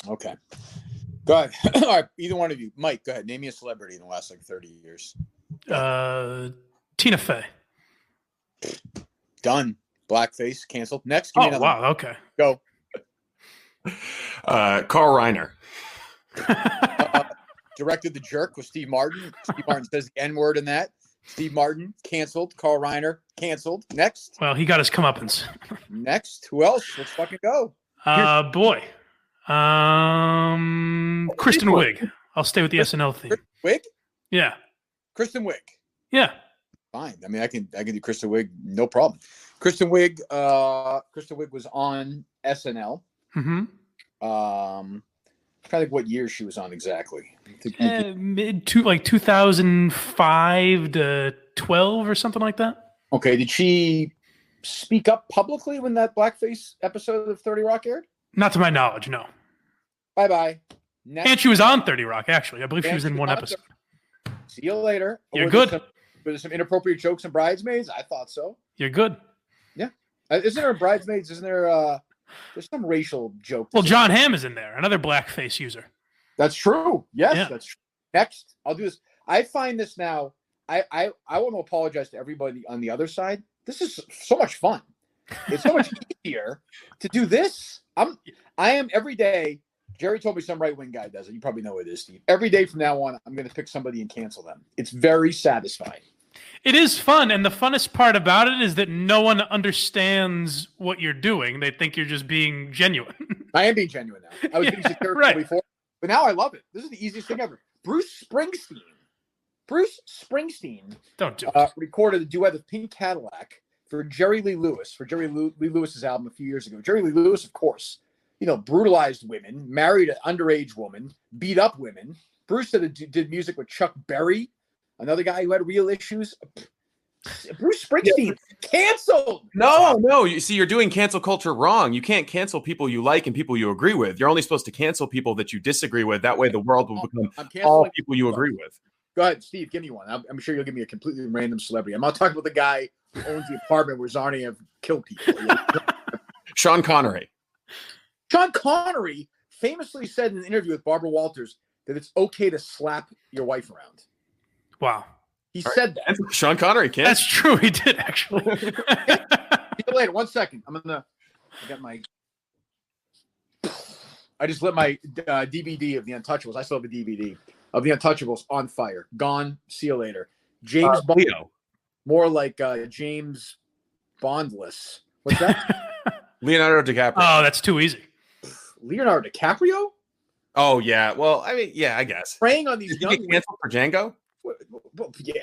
Okay. Go ahead. All right, either one of you. Mike, go ahead. Name me a celebrity in the last 30 years. Tina Fey. Done. Blackface canceled. Next, give me another wow. one. Okay. Go. Carl Reiner. Directed The Jerk with Steve Martin. Steve Martin says the N-word in that. Steve Martin canceled. Carl Reiner canceled. Next. Well, he got his comeuppance. Next. Who else? Let's fucking go. Boy. Kristen Wiig. I'll stay with the SNL theme. Wiig? Yeah. Kristen Wiig. Yeah. Fine. I mean, I can do Kristen Wiig, no problem. Kristen Wiig was on SNL. Mm-hmm. I'm trying to think what year she was on exactly. Mid 2005 to 12 or something like that. Okay. Did she speak up publicly when that blackface episode of 30 Rock aired? Not to my knowledge, no. Bye-bye. Next. And she was on 30 Rock, actually. I believe she was in one episode. See you later. You're good. Were there some inappropriate jokes in Bridesmaids? I thought so. You're good. Yeah. Isn't there a Bridesmaids? Isn't there there's some racial joke? Well, John Hamm is in there, another blackface user. That's true. Yes, Yeah. that's true. Next, I'll do this. I find this now. I want to apologize to everybody on the other side. This is so much fun. It's so much easier to do this. I am every day. Jerry told me some right-wing guy does it. You probably know who it is, Steve. Every day from now on, I'm going to pick somebody and cancel them. It's very satisfying. It is fun, and the funnest part about it is that no one understands what you're doing. They think you're just being genuine. I am being genuine now. I was being secure right. before, but now I love it. This is the easiest thing ever. Bruce Springsteen Don't do it. recorded a duet of Pink Cadillac for Jerry Lee Lewis, for Jerry Lee Lewis's album a few years ago. Jerry Lee Lewis, of course, brutalized women, married an underage woman, beat up women. Bruce did music with Chuck Berry, another guy who had real issues. Bruce Springsteen canceled. No. You see, you're doing cancel culture wrong. You can't cancel people you like and people you agree with. You're only supposed to cancel people that you disagree with. That way, the world will become all people you agree with. Go ahead, Steve. Give me one. I'm sure you'll give me a completely random celebrity. I'm not talking about the guy who owns the apartment where Zarniev killed people. Sean Connery. Sean Connery famously said in an interview with Barbara Walters that it's okay to slap your wife around. Wow. He said that. Sean Connery can't. That's true. He did, actually. See you later. 1 second. I just lit my DVD of The Untouchables. I still have a DVD of The Untouchables on fire. Gone. See you later. James Bond. Leo. More like James Bondless. What's that? Leonardo DiCaprio. Oh, that's too easy. Leonardo DiCaprio? Oh, yeah. Well, I mean, yeah, I guess. Preying on these Did young you get canceled for Django?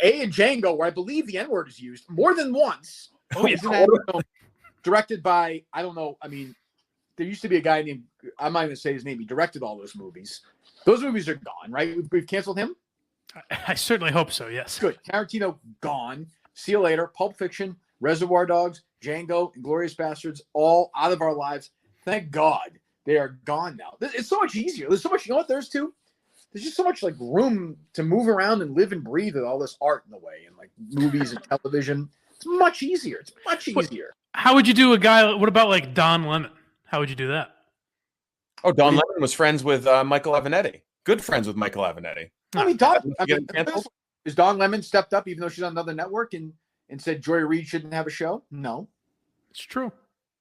A and Django, where I believe the N-word is used more than once. Oh, yeah. Directed by, I don't know, I mean, there used to be a guy named, I'm not going to say his name, he directed all those movies. Those movies are gone, right? We've canceled him? I certainly hope so, yes. Good. Tarantino, gone. See you later. Pulp Fiction, Reservoir Dogs, Django, Inglourious Bastards, all out of our lives. Thank God they are gone now. It's so much easier. There's so much, you know what there's too? There's just so much like room to move around and live and breathe with all this art in the way and like movies and television. It's much easier. It's much easier. How would you do a guy? What about like Don Lemon? How would you do that? Oh, Don Lemon was friends with Michael Avenatti. Good friends with Michael Avenatti. I mean, is Don Lemon stepped up even though she's on another network and said Joy Reid shouldn't have a show? No. It's true.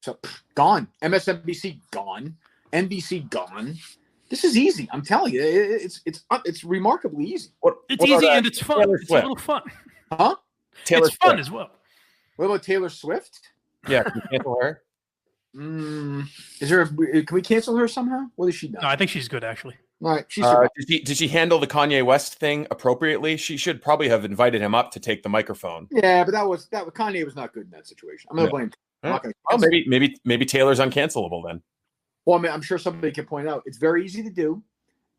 So gone. MSNBC gone. NBC gone. This is easy. I'm telling you, it's remarkably easy. It's easy and it's fun. It's a little fun. Huh? Taylor It's fun Swift. as well. What about Taylor Swift? Yeah, can you cancel her? Is there? Can we cancel her somehow? What has she done? No, I think she's good actually. All right, she's. Did she handle the Kanye West thing appropriately? She should probably have invited him up to take the microphone. Yeah, but Kanye was not good in that situation. I'm going to blame. Oh, maybe Taylor's uncancelable then. Well, I mean, I'm sure somebody can point out. It's very easy to do.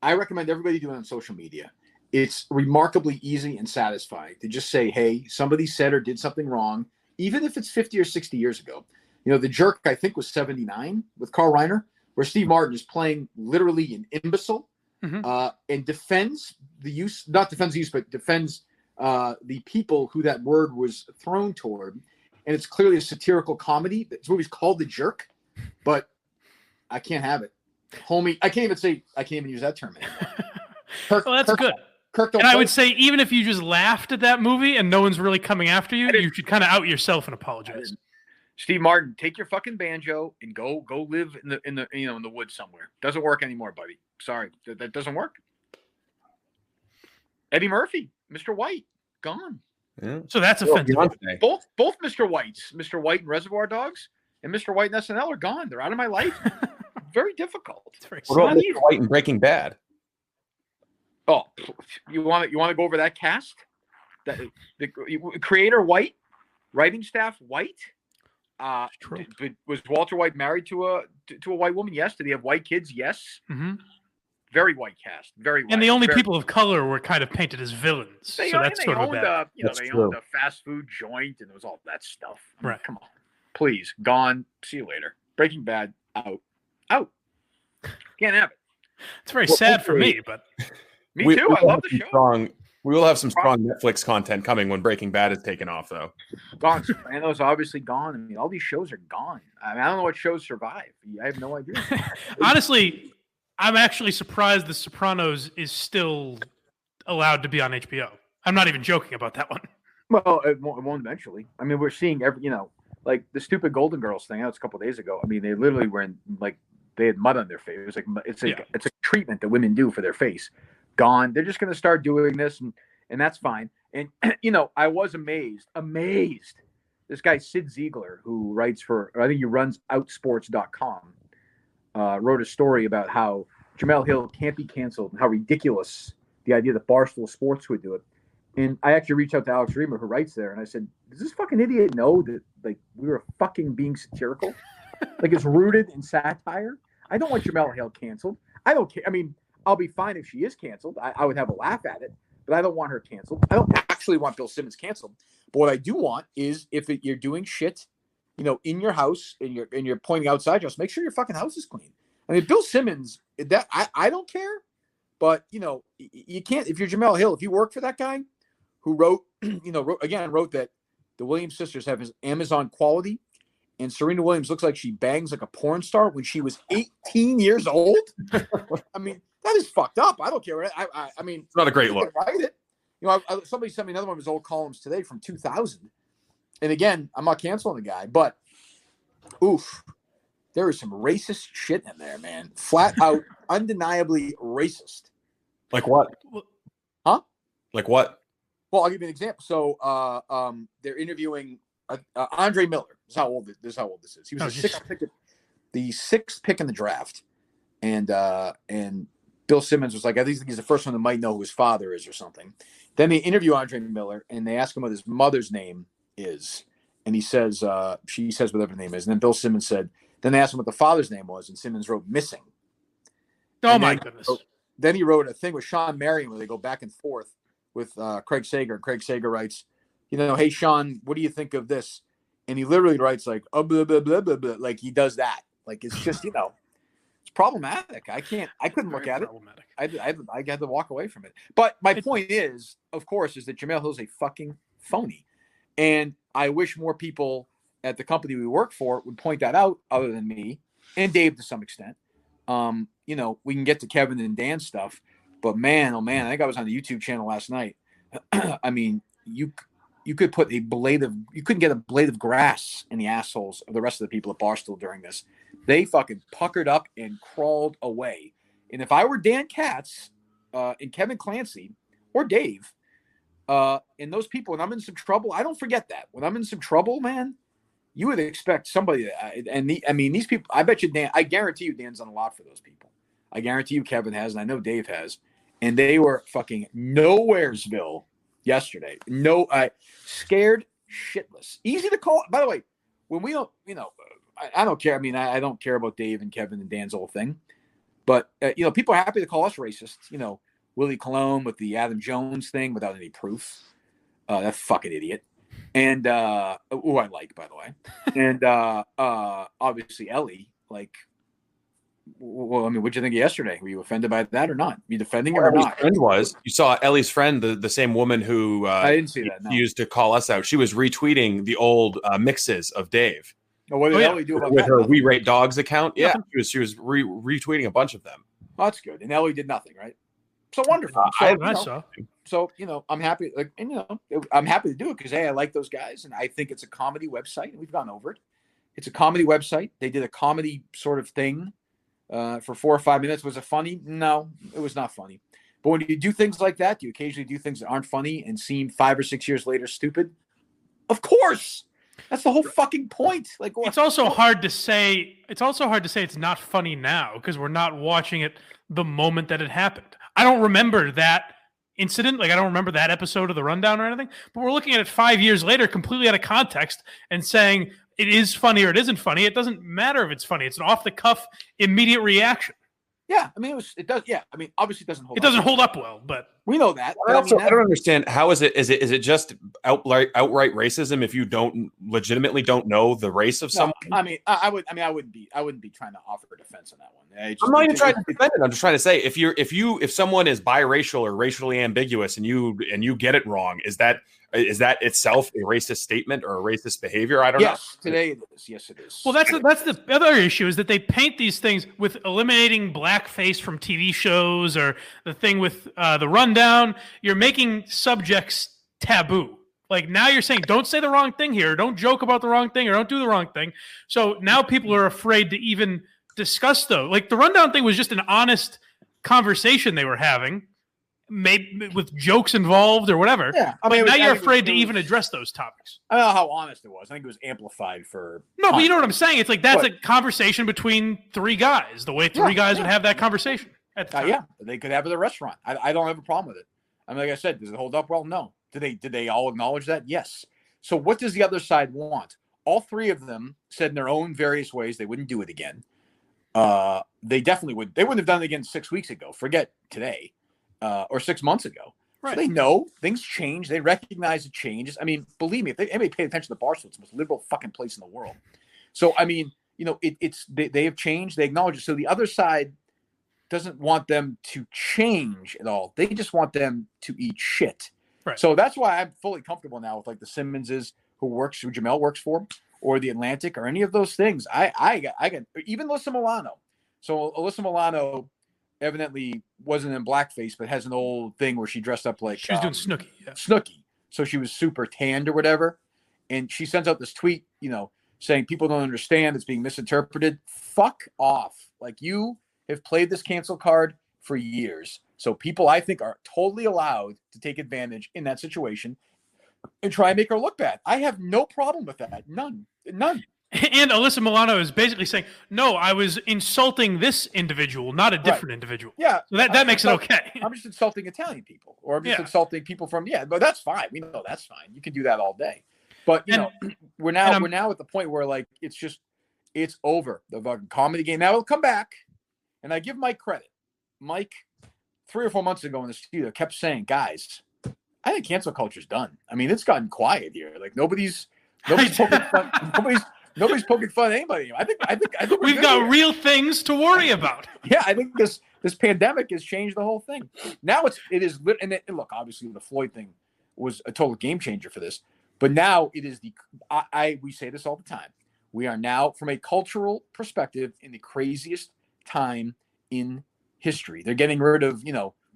I recommend everybody do it on social media. It's remarkably easy and satisfying to just say, hey, somebody said or did something wrong, even if it's 50 or 60 years ago. The Jerk, I think, was 79 with Carl Reiner, where Steve Martin is playing literally an imbecile and defends the use, not defends the use, but defends the people who that word was thrown toward. And it's clearly a satirical comedy. This movie's called The Jerk, but I can't have it. homie. I can't even use that term anymore. Kirk, well, that's Kirk, good. Kirk, and I would say even if you just laughed at that movie and no one's really coming after you, you should kind of out yourself and apologize. Steve Martin, take your fucking banjo and go live in the woods somewhere. Doesn't work anymore, buddy. Sorry, that doesn't work. Eddie Murphy, Mr. White, gone. Yeah. So that's offensive. Both Mr. Whites, Mr. White and Reservoir Dogs, and Mr. White and SNL are gone. They're out of my life. Very difficult. What about Mr. White and Breaking Bad? Oh, you want to go over that cast? The creator White, writing staff White. Was Walter White married to a white woman? Yes. Did he have white kids? Yes. Mm-hmm. Very white cast. Very white. And the only people of color were kind of painted as villains. They owned a fast food joint, and it was all that stuff. Right. Come on, please. Gone. See you later. Breaking Bad. Out. Can't have it. It's very sad for me, but me too. I love the show. We will have some strong Netflix content coming when Breaking Bad is taken off, though. Gone. Sopranos obviously gone. I mean, all these shows are gone. I don't know what shows survive. I have no idea. Honestly, I'm actually surprised The Sopranos is still allowed to be on HBO. I'm not even joking about that one. Well, it won't eventually. I mean, we're seeing like the stupid Golden Girls thing. That was a couple of days ago. I mean, they literally were in they had mud on their face. It was it's a treatment that women do for their face. Gone. They're just going to start doing this, and that's fine. And I was amazed. This guy Sid Ziegler, who writes I think he runs Outsports.com, wrote a story about how Jemele Hill can't be canceled and how ridiculous the idea that Barstool Sports would do it. And I actually reached out to Alex Reamer, who writes there, and I said, "Does this fucking idiot know that we were fucking being satirical? It's rooted in satire? I don't want Jemele Hill canceled. I don't care. I mean." I'll be fine if she is canceled. I would have a laugh at it, but I don't want her canceled. I don't actually want Bill Simmons canceled. But what I do want is if you're doing shit, in your house and you're pointing outside your house, make sure your fucking house is clean. I mean, Bill Simmons, that I don't care, but you can't. If you're Jemele Hill, if you work for that guy who wrote that the Williams sisters have his Amazon quality, and Serena Williams looks like she bangs like a porn star when she was 18 years old. I mean. That is fucked up. I don't care. I mean, it's not a great look. Write it. Somebody sent me another one of his old columns today from 2000. And again, I'm not canceling the guy, but oof, there is some racist shit in there, man. Flat out, undeniably racist. Like what? Huh? Like what? Well, I'll give you an example. So, they're interviewing Andre Miller. This is how old this is. He was the sixth pick in the draft, and Bill Simmons was like, I think he's the first one that might know who his father is or something. Then they interview Andre Miller and they ask him what his mother's name is. And he says, she says whatever her name is. And then Bill Simmons said, then they asked him what the father's name was. And Simmons wrote missing. Oh, my goodness. Then he wrote a thing with Sean Marion where they go back and forth with Craig Sager. And Craig Sager writes, hey, Sean, what do you think of this? And he literally writes like, oh, blah, blah, blah, blah, blah. Like he does that. Like it's just, it's problematic. I couldn't look at it. I had to walk away from it. But my point is, of course, is that Jemele Hill's a fucking phony. And I wish more people at the company we work for would point that out other than me and Dave to some extent. We can get to Kevin and Dan's stuff, but man, oh man, I think I was on the YouTube channel last night. I mean, you could put you couldn't get a blade of grass in the assholes of the rest of the people at Barstool during this. They fucking puckered up and crawled away. And if I were Dan Katz and Kevin Clancy or Dave and those people, and I'm in some trouble, I don't forget that. When I'm in some trouble, man, you would expect somebody. These people, I bet you, Dan, I guarantee you Dan's done a lot for those people. I guarantee you Kevin has, and I know Dave has. And they were fucking nowheresville yesterday. Scared shitless. Easy to call. By the way, when we don't, I don't care. I mean, I don't care about Dave and Kevin and Dan's whole thing. But, people are happy to call us racist. Willie Colon with the Adam Jones thing without any proof. That fucking idiot. And, who I like, by the way. And obviously Ellie, well, I mean, what'd you think of yesterday? Were you offended by that or not? You defending her or not? Friend was. You saw Ellie's friend, the same woman who I didn't see that. No. Used to call us out. She was retweeting the old mixes of Dave. Oh, what did Ellie do about with that? her Nothing. We Rate Dogs account? Yeah, Nothing. she was retweeting a bunch of them. Oh, that's good. And Ellie did nothing, right? So wonderful. I saw. So, I'm happy. I'm happy to do it because, hey, I like those guys. And I think it's a comedy website. And we've gone over it. It's a comedy website. They did a comedy sort of thing for 4 or 5 minutes. Was it funny? No, it was not funny. But when you do things like that, do you occasionally do things that aren't funny and seem 5 or 6 years later stupid? Of course. That's the whole fucking point. Like, it's also hard to say. It's also hard to say it's not funny now because we're not watching it the moment that it happened. I don't remember that incident. Like, I don't remember that episode of the Rundown or anything. But we're looking at it 5 years later, completely out of context, and saying it is funny or it isn't funny. It doesn't matter if it's funny. It's an off the cuff, immediate reaction. Yeah, I mean, it does. Yeah, I mean, obviously, it doesn't hold. It doesn't hold up well, but we know that. I don't understand how is it just outright racism if you legitimately don't know the race of someone? I mean, I wouldn't be trying to offer a defense on that one. I'm not even trying to defend it. I'm just trying to say if someone is biracial or racially ambiguous and you get it wrong, is that itself a racist statement or a racist behavior? I don't know. Today it is. Yes, it is. Well, that's the other issue is that they paint these things with eliminating blackface from TV shows or the thing with the Rundown. You're making subjects taboo. Like, now you're saying don't say the wrong thing here, don't joke about the wrong thing, or don't do the wrong thing. So now people are afraid to even discuss those. Like, the Rundown thing was just an honest conversation they were having, maybe with jokes involved or whatever. Yeah, I mean, now you're afraid to even address those topics. I don't know how honest it was. I think it was amplified for. No, but you know what I'm saying. It's like that's a conversation between 3 guys. The way 3 guys would have that conversation at the time. Yeah, they could have it at a restaurant. I don't have a problem with it. I mean, like I said, does it hold up well? No. Did they all acknowledge that? Yes. So what does the other side want? All 3 of them said in their own various ways they wouldn't do it again. They definitely would. They wouldn't have done it again 6 weeks ago. Forget today, or 6 months ago. Right. So they know things change. They recognize the changes. I mean, believe me, if anybody paid attention to Barstool, it's the most liberal fucking place in the world. So I mean, they have changed. They acknowledge it. So the other side doesn't want them to change at all. They just want them to eat shit. Right. So that's why I'm fully comfortable now with like the Simmonses who Jamel works for, or the Atlantic, or any of those things. I got even Alyssa Milano. So Alyssa Milano evidently wasn't in blackface, but has an old thing where she dressed up like she was doing Snooki. Yeah. Snooki. So she was super tanned or whatever, and she sends out this tweet, saying people don't understand, it's being misinterpreted. Fuck off! Like, you have played this cancel card for years, so people, I think, are totally allowed to take advantage in that situation and try and make her look bad. I have no problem with that. None. And Alyssa Milano is basically saying, no, I was insulting this individual, not a different individual. Yeah. So that makes it okay. I'm just insulting Italian people, or I'm just insulting people from, but that's fine. We know that's fine. You can do that all day. But, we're now at the point where, like, it's over. The fucking comedy game. Now it'll come back, and I give Mike credit. Mike, 3 or 4 months ago in the studio, kept saying, guys, I think cancel culture's done. I mean, it's gotten quiet here. Like, nobody's poking fun. Nobody's poking fun at anybody. I think we've got real things to worry about. Yeah, I think this pandemic has changed the whole thing. Now it is, and look, obviously the Floyd thing was a total game changer for this, but now it is we say this all the time. We are now, from a cultural perspective, in the craziest time in history. They're getting rid of,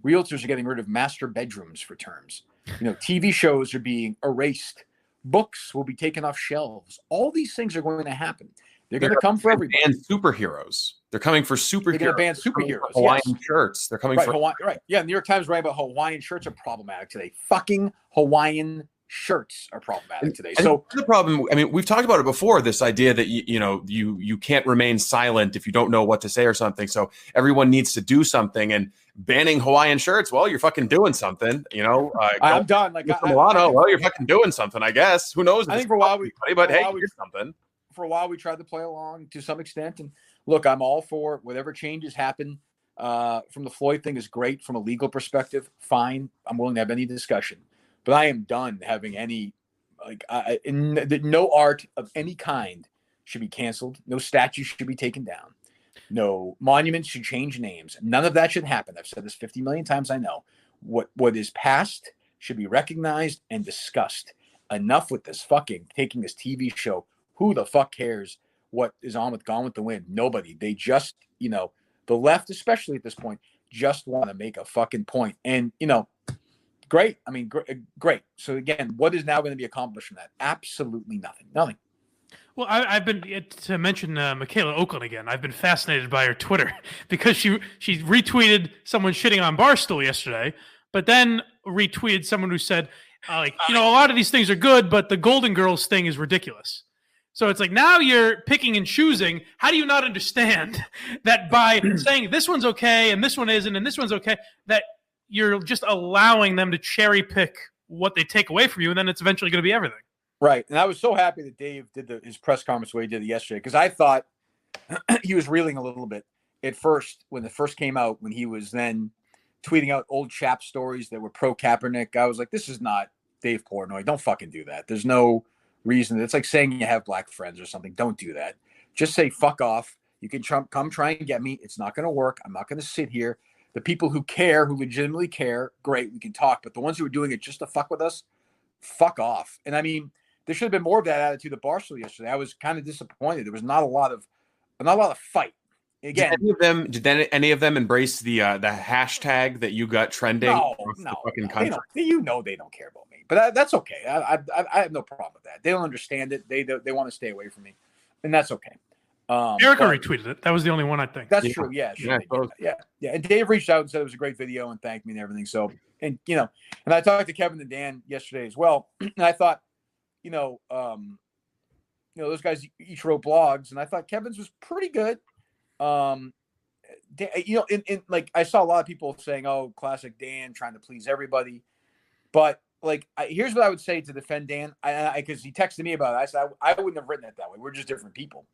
realtors are getting rid of master bedrooms for terms. TV shows are being erased. Books will be taken off shelves. All these things are going to happen. They're going to come for everybody. And superheroes. They're coming for superheroes. They're going to ban superheroes. Hawaiian shirts. They're coming for Hawaii. Right. Yeah. The New York Times writing about Hawaiian shirts are problematic today. Fucking Hawaiian shirts are problematic today. So the problem, I mean, we've talked about it before, this idea that you can't remain silent if you don't know what to say or something. So everyone needs to do something, and banning Hawaiian shirts, well, you're fucking doing something, I'm done. Like, Milano, well, you're fucking doing something, I guess. Who knows? I think for a while here's something. For a while we tried to play along to some extent, and look, I'm all for whatever changes happen. From the Floyd thing is great from a legal perspective. Fine, I'm willing to have any discussion. But I am done having any, no art of any kind should be canceled. No statues should be taken down. No monuments should change names. None of that should happen. I've said this 50 million times. I know what is past should be recognized and discussed. Enough with this fucking taking this TV show Who the fuck cares what is on with Gone with the Wind? Nobody. They just, the left, especially at this point, just want to make a fucking point. And, great. I mean, great. So again, what is now going to be accomplished from that? Absolutely nothing. Nothing. Well, I've been, to mention Michaela Oakland again, I've been fascinated by her Twitter because she retweeted someone shitting on Barstool yesterday, but then retweeted someone who said, a lot of these things are good, but the Golden Girls thing is ridiculous. So it's like, now you're picking and choosing. How do you not understand that by saying this one's okay and this one isn't and this one's okay, that you're just allowing them to cherry pick what they take away from you, and then it's eventually going to be everything. Right. And I was so happy that Dave did his press conference the way he did it yesterday, because I thought he was reeling a little bit at first when it first came out, when he was then tweeting out old chap stories that were pro Kaepernick. I was like, this is not Dave Portnoy. Don't fucking do that. There's no reason. It's like saying you have black friends or something. Don't do that. Just say fuck off. You can come try and get me. It's not going to work. I'm not going to sit here. The people who care, who legitimately care, great, we can talk. But the ones who are doing it just to fuck with us, fuck off. And I mean, there should have been more of that attitude at Barstool yesterday. I was kind of disappointed. There was not a lot of fight. Again, did any of them embrace the hashtag that you got trending? No, the fucking country? they don't care about me, but that's okay. I have no problem with that. They don't understand it. They want to stay away from me, and that's okay. Erica retweeted it. That was the only one, I think. That's true. Yeah, sure. Yeah. And Dave reached out and said it was a great video and thanked me and everything. So, and I talked to Kevin and Dan yesterday as well, and I thought, those guys each wrote blogs, and I thought Kevin's was pretty good. Like I saw a lot of people saying, "Oh, classic Dan, trying to please everybody," but like, here's what I would say to defend Dan, because he texted me about it. I said I wouldn't have written it that way. We're just different people.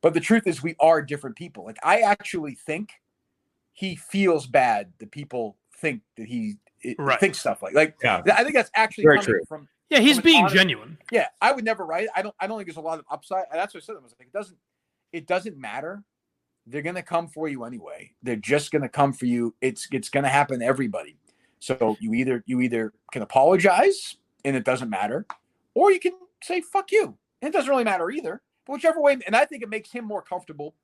But the truth is, we are different people. Like, I actually think he feels bad that people think that he thinks stuff like. Yeah. I think that's actually very coming true. from. Yeah, he's being genuine. Yeah, I would never write. I don't think there's a lot of upside. That's what I said. I was like, it doesn't matter. They're gonna come for you anyway. They're just gonna come for you. It's gonna happen to everybody. So you either can apologize and it doesn't matter, or you can say fuck you. And it doesn't really matter either. But whichever way, and I think it makes him more comfortable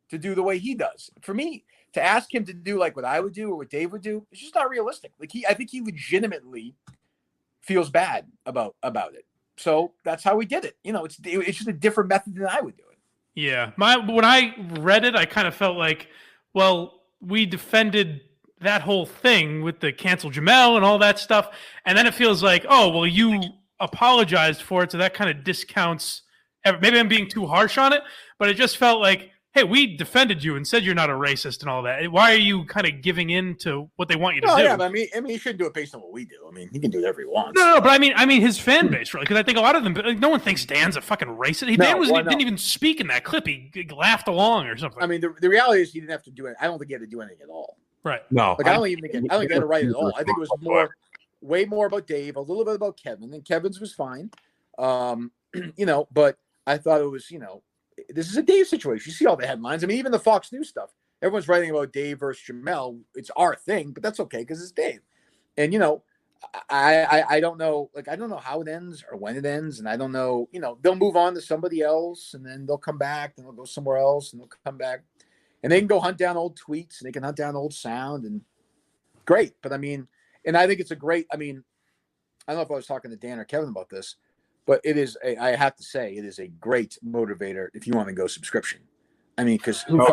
to do the way he does. For me, to ask him to do like what I would do or what Dave would do, it's just not realistic. Like I think he legitimately feels bad about it. So that's how we did it. It's just a different method than I would do it. Yeah. When I read it, I kind of felt like, well, we defended that whole thing with the cancel Jamel and all that stuff. And then it feels like, oh, well, you apologized for it. So that kind of discounts. Maybe I'm being too harsh on it, but it just felt like, hey, we defended you and said you're not a racist and all that. Why are you kind of giving in to what they want you to do? Yeah, but I mean, he shouldn't do it based on what we do. I mean, he can do whatever he wants. No, but I mean, his fan base, really, because I think a lot of them, no one thinks Dan's a fucking racist. Dan didn't even speak in that clip. He laughed along or something. I mean, the reality is he didn't have to do it. I don't think he had to do anything at all. Right. No. Like, I don't think he had to write it at all. I think it was way more about Dave, a little bit about Kevin, and Kevin's was fine. But I thought it was, this is a Dave situation. You see all the headlines. I mean, even the Fox News stuff. Everyone's writing about Dave versus Jamel. It's our thing, but that's okay because it's Dave. And, I don't know. Like, I don't know how it ends or when it ends. And I don't know, they'll move on to somebody else and then they'll come back and they'll go somewhere else and they'll come back. And they can go hunt down old tweets and they can hunt down old sound and great. But, I mean, and I think it's I don't know if I was talking to Dan or Kevin about this, but I have to say, it is a great motivator if you want to go subscription. I mean, because who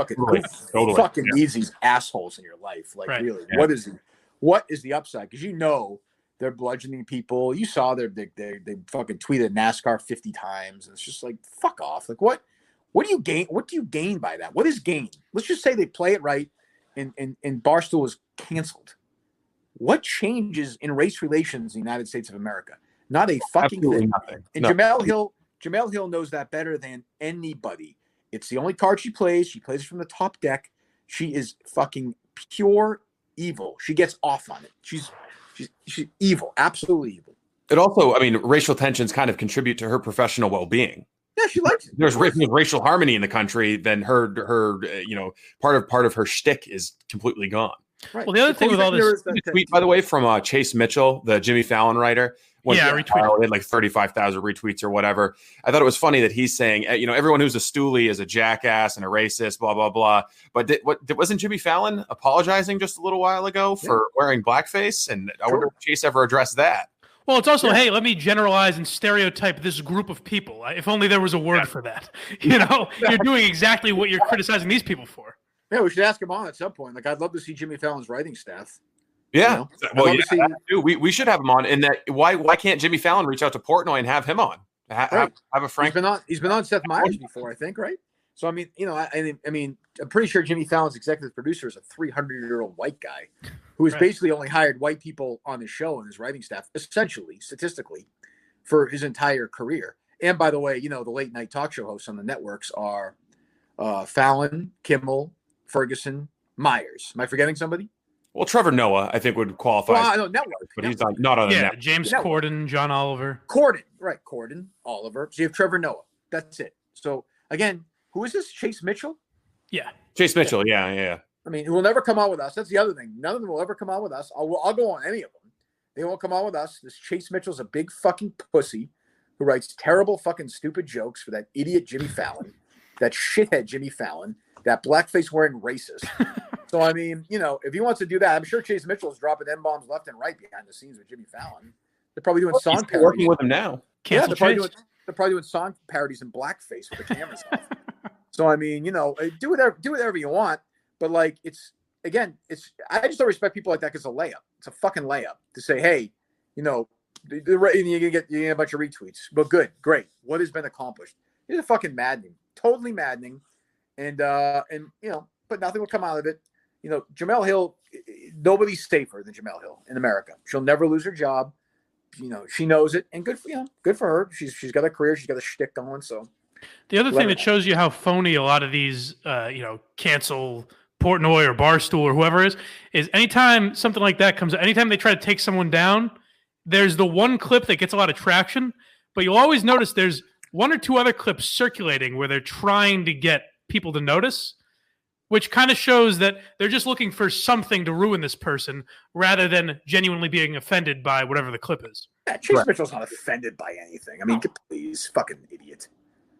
fucking needs these assholes in your life? Like, really, what is the upside? Because they're bludgeoning people. You saw they fucking tweeted NASCAR 50 times, and it's just like, fuck off. Like, what do you gain? What do you gain by that? What is gain? Let's just say they play it right, and Barstool is canceled. What changes in race relations in the United States of America? Not a fucking thing. Nothing. And no. Jamel Hill knows that better than anybody. It's the only card she plays. She plays from the top deck. She is fucking pure evil. She gets off on it. She's evil, absolutely evil. It also, I mean, racial tensions kind of contribute to her professional well-being. Yeah, she likes it. There's racial harmony in the country. Then her part of her shtick is completely gone. Right. Well, the other thing with all this tweet, by the way, from Chase Mitchell, the Jimmy Fallon writer. Yeah, retweeted. Had like 35,000 retweets or whatever. I thought it was funny that he's saying, everyone who's a stoolie is a jackass and a racist, blah, blah, blah. But wasn't Jimmy Fallon apologizing just a little while ago for wearing blackface? And I wonder if Chase ever addressed that. Well, it's also, hey, let me generalize and stereotype this group of people. If only there was a word for that. You're doing exactly what you're criticizing these people for. Yeah, we should ask him on at some point. Like, I'd love to see Jimmy Fallon's writing staff. Yeah. Well, we should have him on. And that why can't Jimmy Fallon reach out to Portnoy and have him on? Have a frank. He's been on Seth Meyers before, I think, right? So I mean, I'm pretty sure Jimmy Fallon's executive producer is a 300-year-old white guy who has basically only hired white people on his show and his writing staff, essentially, statistically, for his entire career. And by the way, the late night talk show hosts on the networks are Fallon, Kimmel, Ferguson, Myers. Am I forgetting somebody? Well, Trevor Noah, I think, would qualify. Well, I know network, but he's not on the network. James Corden, John Oliver. Corden, Oliver. So you have Trevor Noah. That's it. So again, who is this? Chase Mitchell? Yeah. Chase Mitchell, yeah. I mean, he will never come on with us. That's the other thing. None of them will ever come on with us. I'll go on any of them. They won't come on with us. This Chase Mitchell's a big fucking pussy who writes terrible fucking stupid jokes for that idiot Jimmy Fallon, that shithead Jimmy Fallon, that blackface wearing racist. So, I mean, if he wants to do that, I'm sure Chase Mitchell's dropping M-bombs left and right behind the scenes with Jimmy Fallon. They're probably doing song parodies. Working with him now. They're probably doing song parodies in blackface with the cameras off. So, I mean, do whatever you want. But, like, I just don't respect people like that because it's a layup. It's a fucking layup to say, hey, you're gonna get a bunch of retweets. But good, great. What has been accomplished? It's fucking maddening. Totally maddening. And but nothing will come out of it. Jemele Hill, nobody's safer than Jemele Hill in America. She'll never lose her job. She knows it, and good for her. She's got a career. She's got a shtick going. So the other thing that shows you how phony a lot of these, cancel Portnoy or Barstool or whoever is anytime something like that comes, anytime they try to take someone down, there's the one clip that gets a lot of traction, but you'll always notice there's one or two other clips circulating where they're trying to get people to notice, which kind of shows that they're just looking for something to ruin this person rather than genuinely being offended by whatever the clip is. Yeah, Chase Mitchell's not offended by anything. I mean, please, fucking idiot.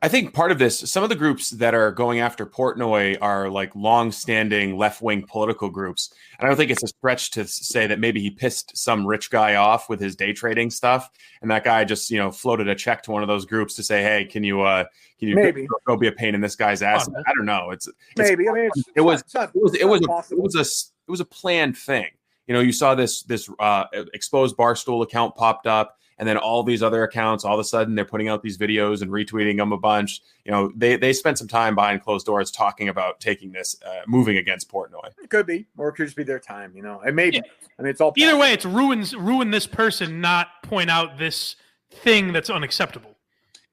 I think part of this, some of the groups that are going after Portnoy are like long-standing left-wing political groups. And I don't think it's a stretch to say that maybe he pissed some rich guy off with his day trading stuff. And that guy just, floated a check to one of those groups to say, hey, can you maybe go be a pain in this guy's ass? I don't know. It's maybe. I mean, it was a planned thing. You saw this exposed Barstool account popped up. And then all these other accounts, all of a sudden, they're putting out these videos and retweeting them a bunch. They spent some time behind closed doors talking about taking this, moving against Portnoy. It could be, or it could just be their time. And maybe. Yeah. I mean, it's all either way. It's ruin this person, not point out this thing that's unacceptable.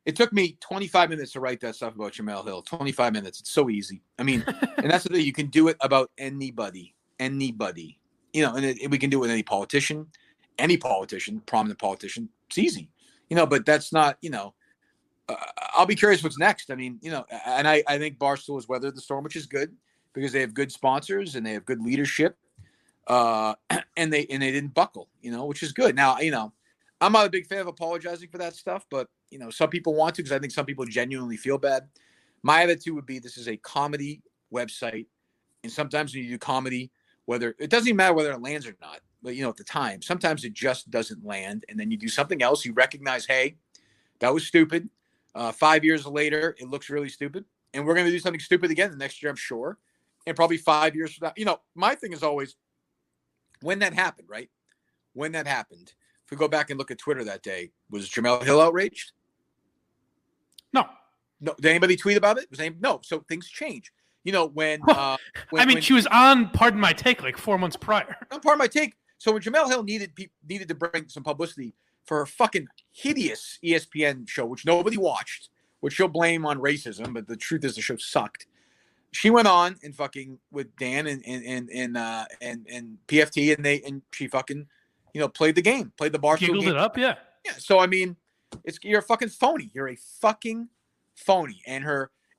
It took me 25 minutes to write that stuff about Jemele Hill. 25 minutes. It's so easy. I mean, and that's the thing. You can do it about anybody. And we can do it with any politician. Prominent politician, it's easy, but that's not, I'll be curious what's next. I mean, and I think Barstool has weathered the storm, which is good because they have good sponsors and they have good leadership, and they didn't buckle, which is good. Now, I'm not a big fan of apologizing for that stuff, but some people want to because I think some people genuinely feel bad. My attitude would be this is a comedy website, and sometimes when you do comedy, it doesn't even matter whether it lands or not. But, at the time, sometimes it just doesn't land. And then you do something else. You recognize, hey, that was stupid. 5 years later, it looks really stupid. And we're going to do something stupid again the next year, I'm sure. And probably 5 years from that. My thing is always when that happened, right? When that happened, if we go back and look at Twitter that day, was Jemele Hill outraged? No. Did anybody tweet about it? No. So things change. When she was on Pardon My Take like 4 months prior. Pardon My Take. So when Jemele Hill needed to bring some publicity for her fucking hideous ESPN show, which nobody watched, which she'll blame on racism, but the truth is the show sucked. She went on and fucking with Dan and PFT, and she fucking played the game, played the Barstool giggled game. It up, yeah. Yeah. So I mean, you're a fucking phony. You're a fucking phony, and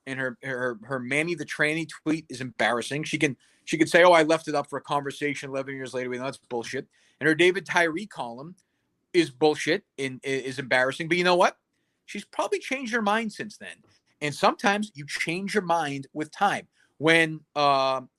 and her Manny the tranny tweet is embarrassing. She could say, "Oh, I left it up for a conversation 11 years later." We know that's bullshit. And her David Tyree column is bullshit and is embarrassing. But you know what? She's probably changed her mind since then. And sometimes you change your mind with time. When fucking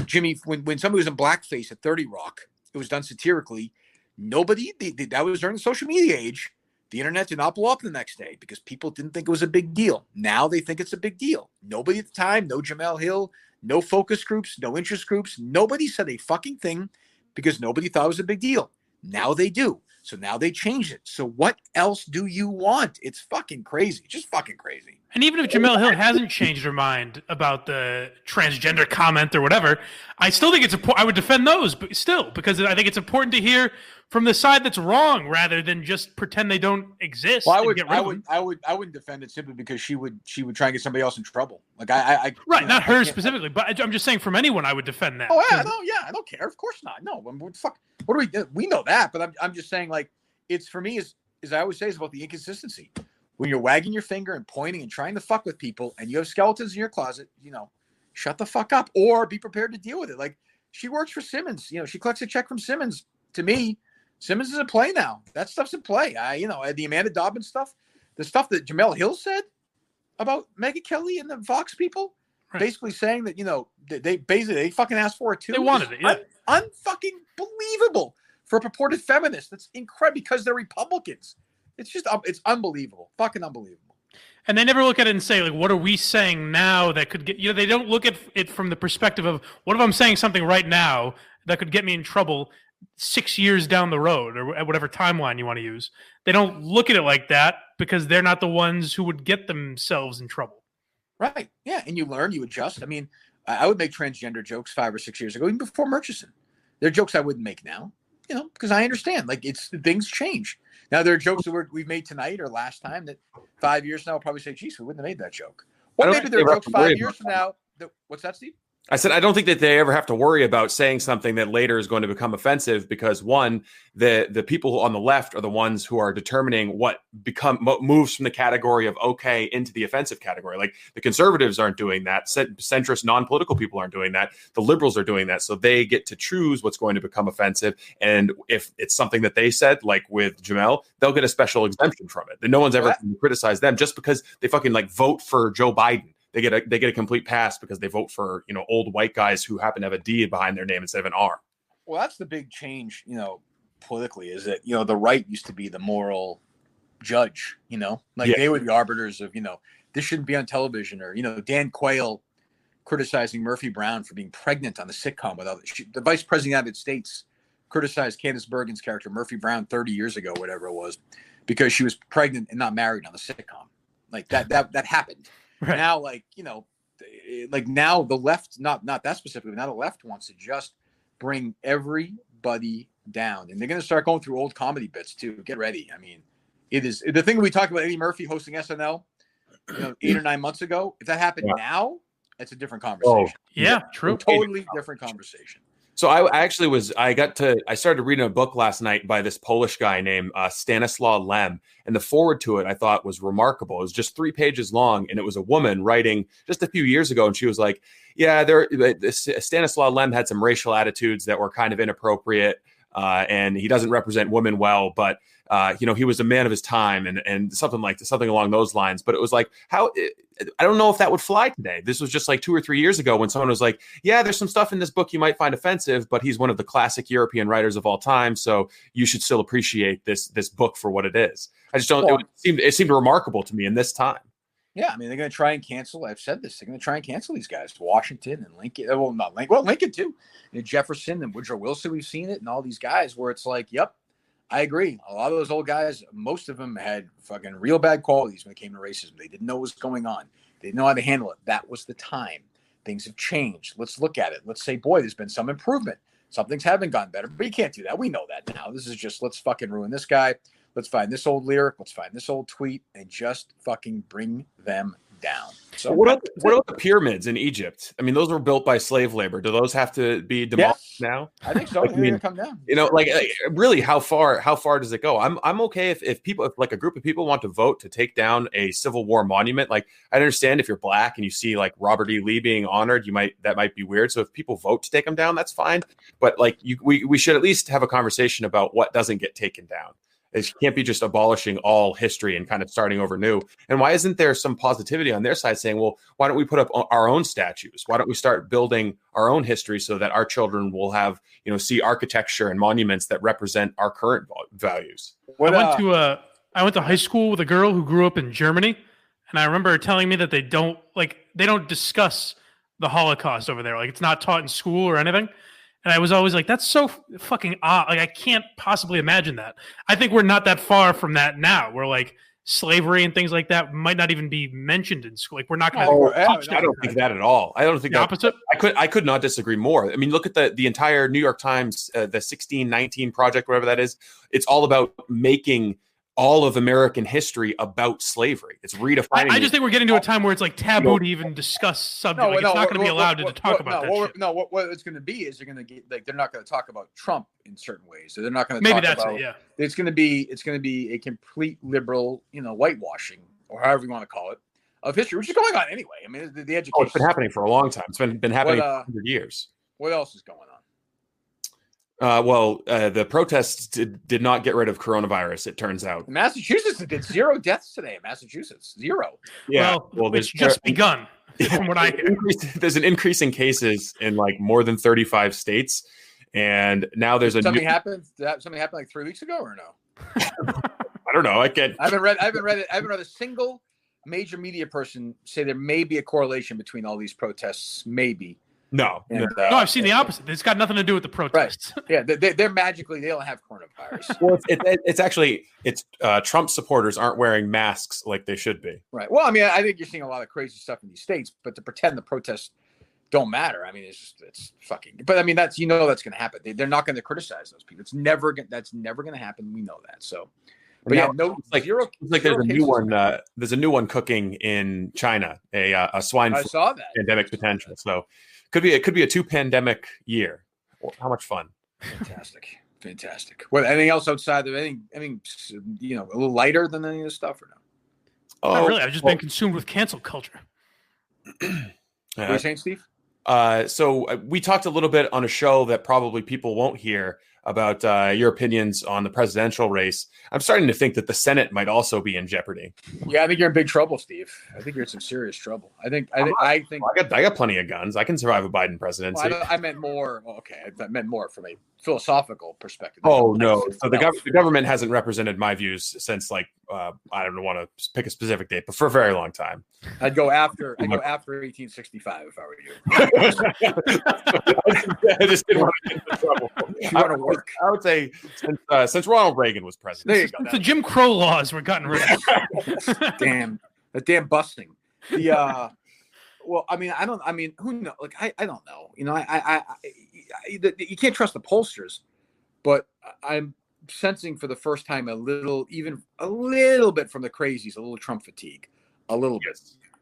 Jimmy, when somebody was in blackface at 30 Rock, it was done satirically. Nobody, that was during the social media age. The internet did not blow up the next day because people didn't think it was a big deal. Now they think it's a big deal. Nobody at the time, no Jamel Hill, no focus groups, no interest groups. Nobody said a fucking thing because nobody thought it was a big deal. Now they do. So now they changed it. So what else do you want? It's fucking crazy. Just fucking crazy. And even if Jamel Hill hasn't changed her mind about the transgender comment or whatever, I still think it's important. I would defend those, but still, because I think it's important to hear from the side that's wrong rather than just pretend they don't exist. Well, I wouldn't defend it simply because she would try and get somebody else in trouble. Like I right, not her specifically, but I'm just saying from anyone I would defend that. Oh yeah, I don't care. Of course not. No, fuck. What do we do? We know that, but I'm just saying, like, it's for me is I always say, it's about the inconsistency. When you're wagging your finger and pointing and trying to fuck with people and you have skeletons in your closet, shut the fuck up or be prepared to deal with it. Like, she works for Simmons. She collects a check from Simmons. To me, Simmons is in play now. That stuff's in play. The Amanda Dobbins stuff, the stuff that Jamel Hill said about Megyn Kelly and the Fox people, right, basically saying that, they fucking asked for it too. They wanted it, yeah. Unfucking believable for a purported feminist. That's incredible because they're Republicans. It's just, it's unbelievable. Fucking unbelievable. And they never look at it and say, like, what are we saying now that could get, they don't look at it from the perspective of, what if I'm saying something right now that could get me in trouble 6 years down the road or at whatever timeline you want to use. They don't look at it like that because they're not the ones who would get themselves in trouble. Right. Yeah. And you learn, you adjust. I mean, I would make transgender jokes 5 or 6 years ago, even before Murchison. They're jokes I wouldn't make now, because I understand, like, things change. Now there are jokes that we've made tonight or last time that 5 years from now I'll probably say, geez, we wouldn't have made that joke. Or maybe there are jokes 5 years from now. What's that, Steve? I said, I don't think that they ever have to worry about saying something that later is going to become offensive because, one, the people on the left are the ones who are determining what moves from the category of okay into the offensive category. Like, the conservatives aren't doing that. Centrist, non-political people aren't doing that. The liberals are doing that. So they get to choose what's going to become offensive. And if it's something that they said, like with Jamel, they'll get a special exemption from it. And no one's ever going to criticize them just because they fucking vote for Joe Biden. They get a complete pass because they vote for, old white guys who happen to have a D behind their name instead of an R. Well, that's the big change, politically, is that, the right used to be the moral judge, They were the arbiters of, this shouldn't be on television, or, Dan Quayle criticizing Murphy Brown for being pregnant on the sitcom the vice president of the United States criticized Candace Bergen's character, Murphy Brown, 30 years ago, whatever it was, because she was pregnant and not married on the sitcom. Like that happened. Right. Now, now the left, not that specifically, now the left wants to just bring everybody down. And they're going to start going through old comedy bits too. Get ready. I mean, it is the thing we talked about Eddie Murphy hosting SNL, 8 or 9 months ago. If that happened now, it's a different conversation. Oh, yeah, true. Totally different conversation. So I started reading a book last night by this Polish guy named Stanislaw Lem, and the foreword to it I thought was remarkable. It was just 3 pages long, and it was a woman writing just a few years ago, and she was like, "Yeah, Stanislaw Lem had some racial attitudes that were kind of inappropriate, and he doesn't represent women well, but he was a man of his time," and something along those lines. But it was like, I don't know if that would fly today. This was just like 2 or 3 years ago when someone was like, "Yeah, there's some stuff in this book you might find offensive, but he's one of the classic European writers of all time, so you should still appreciate this book for what it is." I just don't. It seemed remarkable to me in this time. Yeah, I mean, they're going to try and cancel. I've said this. They're going to try and cancel these guys. Washington and Lincoln. Well, not Lincoln. Well, Lincoln too. And Jefferson and Woodrow Wilson. We've seen it, and all these guys where it's like, yep, I agree. A lot of those old guys, most of them had fucking real bad qualities when it came to racism. They didn't know what was going on. They didn't know how to handle it. That was the time. Things have changed. Let's look at it. Let's say, boy, there's been some improvement. Some things haven't gone better, but you can't do that. We know that now. This is just, let's fucking ruin this guy. Let's find this old lyric. Let's find this old tweet and just fucking bring them down. So what about the pyramids in Egypt? I mean, those were built by slave labor. Do those have to be demolished now? I think so. Like, I mean, come down. Really, how far does it go? I'm okay if people, if like a group of people want to vote to take down a Civil War monument. Like, I understand if you're black and you see like Robert E. Lee being honored, that might be weird. So if people vote to take them down, that's fine. But like, we should at least have a conversation about what doesn't get taken down. It can't be just abolishing all history and kind of starting over new. And why isn't there some positivity on their side saying, well, why don't we put up our own statues? Why don't we start building our own history so that our children will have, see architecture and monuments that represent our current values? I went to high school with a girl who grew up in Germany, and I remember her telling me that they don't discuss the Holocaust over there. Like, it's not taught in school or anything. And I was always like, that's so fucking odd. Like, I can't possibly imagine that. I think we're not that far from that now. We're like, slavery and things like that might not even be mentioned in school. Like, we're not going to touch that. I don't think that at all. I don't think the opposite. I could not disagree more. I mean, look at the entire New York Times, the 1619 project, whatever that is. It's all about making all of American history about slavery. It's redefining. I just think we're getting to a time where it's like taboo to even discuss subject. It's not going to be allowed to talk about that shit. No, what it's going to be is they're going to get like they're not going to talk about Trump in certain ways. So they're not going to talk about. Yeah. It's going to be a complete liberal, whitewashing or however you want to call it of history, which is going on anyway. I mean, the education. It's been happening for a long time. It's been happening for 100 years. What else is going on? The protests did not get rid of coronavirus, it turns out. Massachusetts did 0 deaths today. Massachusetts, 0. Yeah. Well, it's just begun, from what I hear. There's an increase in cases in like more than 35 states. And now there's something happened. Something happened like 3 weeks ago or no? I don't know. I haven't read it. I haven't read a single major media person say there may be a correlation between all these protests. Maybe. No, I've seen the opposite. It's got nothing to do with the protests. Right. Yeah, they're magically, they don't have coronavirus. Well, it's actually Trump supporters aren't wearing masks like they should be. Right. Well, I mean, I think you're seeing a lot of crazy stuff in these states, but to pretend the protests don't matter, I mean, it's fucking. But I mean, that's going to happen. They're not going to criticize those people. That's never going to happen. We know that. So. But yeah, there's a new one. There's a new one cooking in China, a swine flu pandemic potential. So it could be a 2 pandemic year. How much fun! Fantastic. What? Anything else outside of anything? A little lighter than any of this stuff, or no? Oh, not really. I've just been consumed with cancel culture. What are you saying, Steve? So we talked a little bit on a show that probably people won't hear about your opinions on the presidential race. I'm starting to think that the Senate might also be in jeopardy. Yeah, I think you're in big trouble, Steve. I think you're in some serious trouble. I got plenty of guns. I can survive a Biden presidency. Well, I meant more. Okay, I meant more from a philosophical perspective. Oh no! So the government hasn't represented my views since I don't want to pick a specific date, but for a very long time. I'd go after 1865 if I were you. I just didn't want to get into trouble. I would say since Ronald Reagan was president. There you go. The Jim Crow laws were gotten rid of. The damn busting. Well, I mean, who knows? Like, I don't know. You can't trust the pollsters, but I'm sensing for the first time a little bit from the crazies, a little Trump fatigue, a little bit.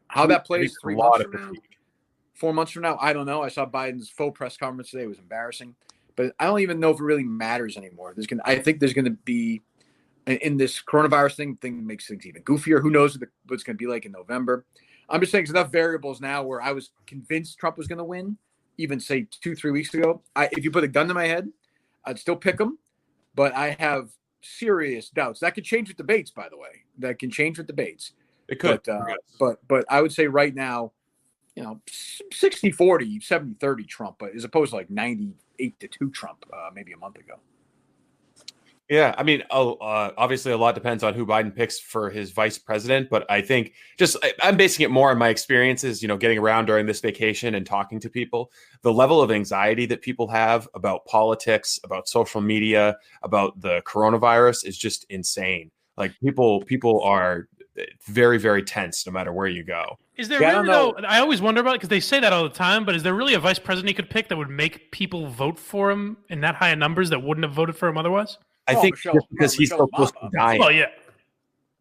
How that plays 3 months from now, 4 months from now, I don't know. I saw Biden's faux press conference today. It was embarrassing, but I don't even know if it really matters anymore. I think there's going to be in this coronavirus thing makes things even goofier. Who knows what it's going to be like in November? I'm just saying there's enough variables now where I was convinced Trump was going to win, even say 2-3 weeks ago. If you put a gun to my head, I'd still pick him, but I have serious doubts. That could change with debates, by the way. That can change with debates. It could. But I would say right now, 60-40, 70-30 Trump, as opposed to like 98-2 Trump maybe a month ago. Yeah, I mean, obviously a lot depends on who Biden picks for his vice president, but I think I'm basing it more on my experiences, getting around during this vacation and talking to people. The level of anxiety that people have about politics, about social media, about the coronavirus is just insane. Like people are very, very tense no matter where you go. Is there really though? I always wonder about it because they say that all the time, but is there really a vice president he could pick that would make people vote for him in that high of numbers that wouldn't have voted for him otherwise? I think because he's so close to dying. Well, yeah.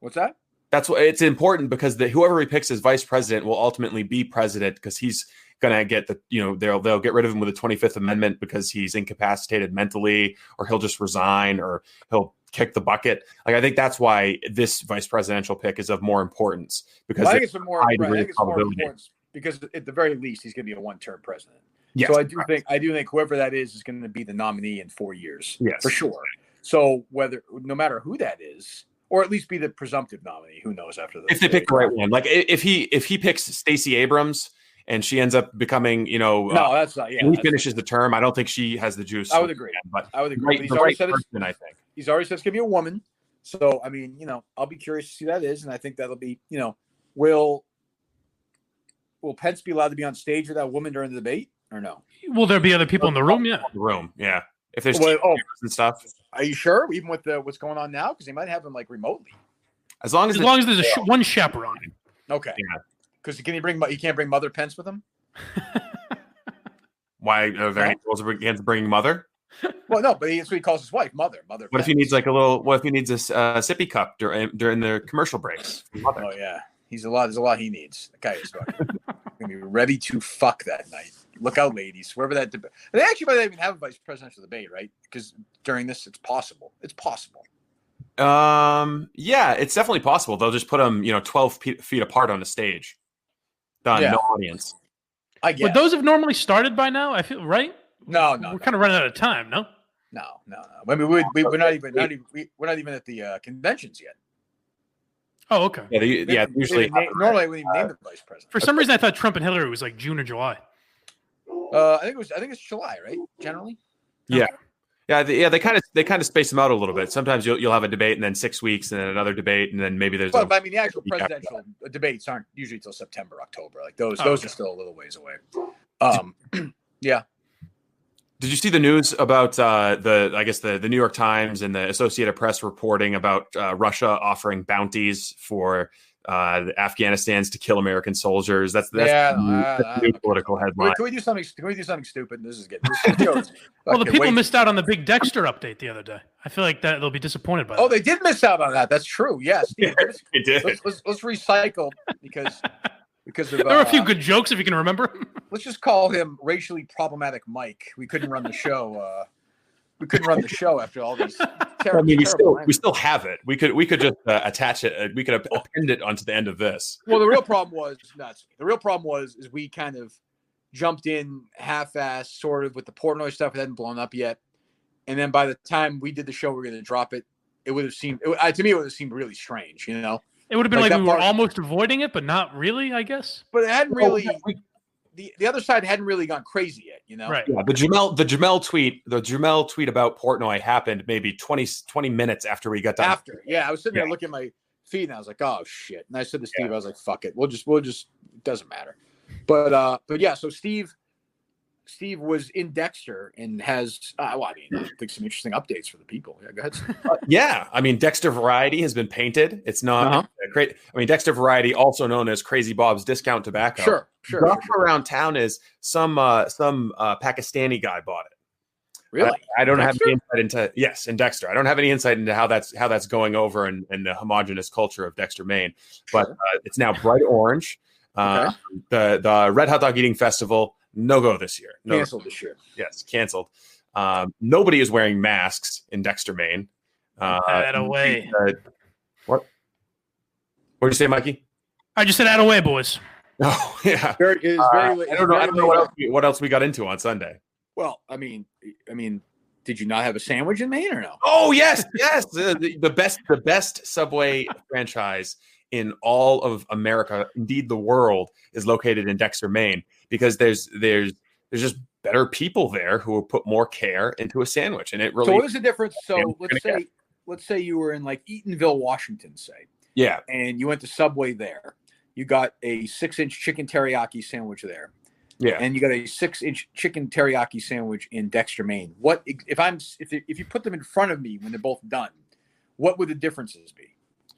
What's that? That's why it's important, because whoever he picks as vice president will ultimately be president, because he's going to get they'll get rid of him with the 25th Amendment because he's incapacitated mentally, or he'll just resign, or he'll kick the bucket. Like, I think that's why this vice presidential pick is of more importance, because I think it's more importance because at the very least he's going to be a one-term president. Yes, so I do think whoever that is going to be the nominee in 4 years. Yes, for sure. So no matter who that is, or at least be the presumptive nominee. Who knows after this? If they pick the right one. Like, if he picks Stacey Abrams and she ends up becoming, no, that's not. Yeah, he finishes the term. I don't think she has the juice. I would agree. But I would agree. The right person, I think. He's already said it's going to be a woman. So, I mean, I'll be curious to see who that is. And I think that'll be, will Pence be allowed to be on stage with that woman during the debate or no? Will there be other people in the room? Yeah. Yeah. If there's and stuff. Are you sure? Even with what's going on now? Because they might have him like remotely. As long as there's one chaperone. Okay. Yeah. Because he can't bring Mother Pence with him? Why are there any rules against bringing Mother? Well, no, but that's what he calls his wife, Mother. What if he needs a sippy cup during the commercial breaks? Mother. Oh yeah, there's a lot he needs. The guy is gonna be ready to fuck that night. Look out, ladies. Wherever that debate, they actually might even have a vice presidential debate, right? Because during this, it's possible. It's possible. Yeah, it's definitely possible. They'll just put them, 12 feet apart on the stage. Done. Yeah. No audience. I guess. But those have normally started by now. I feel right. No, we're kind of running out of time. No. I mean, we're not even at the conventions yet. Oh, okay. Yeah, usually normally we even name the vice president. For some reason, I thought Trump and Hillary was like June or July. I think it's July, right? Generally. Yeah. Okay. They kind of space them out a little bit. Sometimes you'll have a debate and then 6 weeks and then another debate and then maybe there's. But I mean, the actual presidential debates aren't usually till September, October. Like those are still a little ways away. Yeah. Did you see the news about the New York Times and the Associated Press reporting about Russia offering bounties for the Afghanistan's to kill American soldiers? That's the new political headline. Can we do something stupid? This is getting. Well, the people missed out on the big Dexter update the other day. I feel like that they'll be disappointed by that. Oh, they did miss out on that. That's true. Yes, they did. Let's recycle because of, there were a few good jokes if you can remember. Let's just call him racially problematic Mike. We couldn't run the show. After all these. I mean, we still have it. We could just attach it. We could append it onto the end of this. Well, the real problem was we kind of jumped in half-assed, sort of with the Portnoy stuff. It hadn't blown up yet, and then by the time we did the show, we were going to drop it. It would have seemed to me. It would have seemed really strange, It would have been like we were almost avoiding it, but not really, I guess. But it hadn't really. The other side hadn't really gone crazy yet, Right. Yeah, the Jamel tweet about Portnoy happened maybe 20 minutes after we got done. I was sitting there looking at my feed and I was like, oh shit. And I said to Steve, I was like, fuck it. We'll just it doesn't matter. But yeah, so Steve was in Dexter and has I think some interesting updates for the people. Yeah, go ahead. Yeah, I mean, Dexter Variety has been painted. It's not great. I mean, Dexter Variety, also known as Crazy Bob's Discount Tobacco. Sure. Around town is some Pakistani guy bought it. Really? I don't have any insight into in Dexter. I don't have any insight into how that's going over in the homogenous culture of Dexter, Maine. But it's now bright orange. The Red Hot Dog Eating Festival. No go this year. Canceled this year. Yes, canceled. Nobody is wearing masks in Dexter, Maine. Add away. What did you say, Mikey? I just said add away, boys. Oh, yeah. I don't know what else we got into on Sunday. Well, I mean, did you not have a sandwich in Maine or no? Oh, yes. The best Subway franchise in all of America, indeed the world, is located in Dexter, Maine, because there's just better people there who will put more care into a sandwich, and it really. So what is the difference? So let's say you were in like Eatonville, Washington, say. Yeah. And you went to Subway there. You got a 6-inch chicken teriyaki sandwich there. Yeah. And you got a 6-inch chicken teriyaki sandwich in Dexter, Maine. What if you put them in front of me when they're both done? What would the differences be?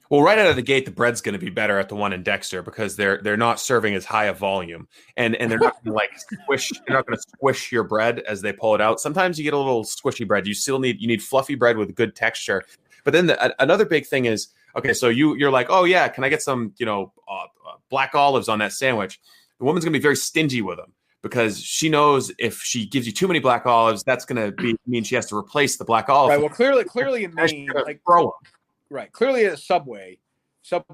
Well, right out of the gate, the bread's going to be better at the one in Dexter because they're not serving as high a volume, and they're not going to squish. You're not going to squish your bread as they pull it out. Sometimes you get a little squishy bread. You need fluffy bread with good texture. But then another big thing is Okay, so you're like, oh yeah, can I get some, black olives on that sandwich? The woman's gonna be very stingy with them because she knows if she gives you too many black olives, that's gonna mean she has to replace the black olives. Right. Well, clearly in Maine, clearly at a Subway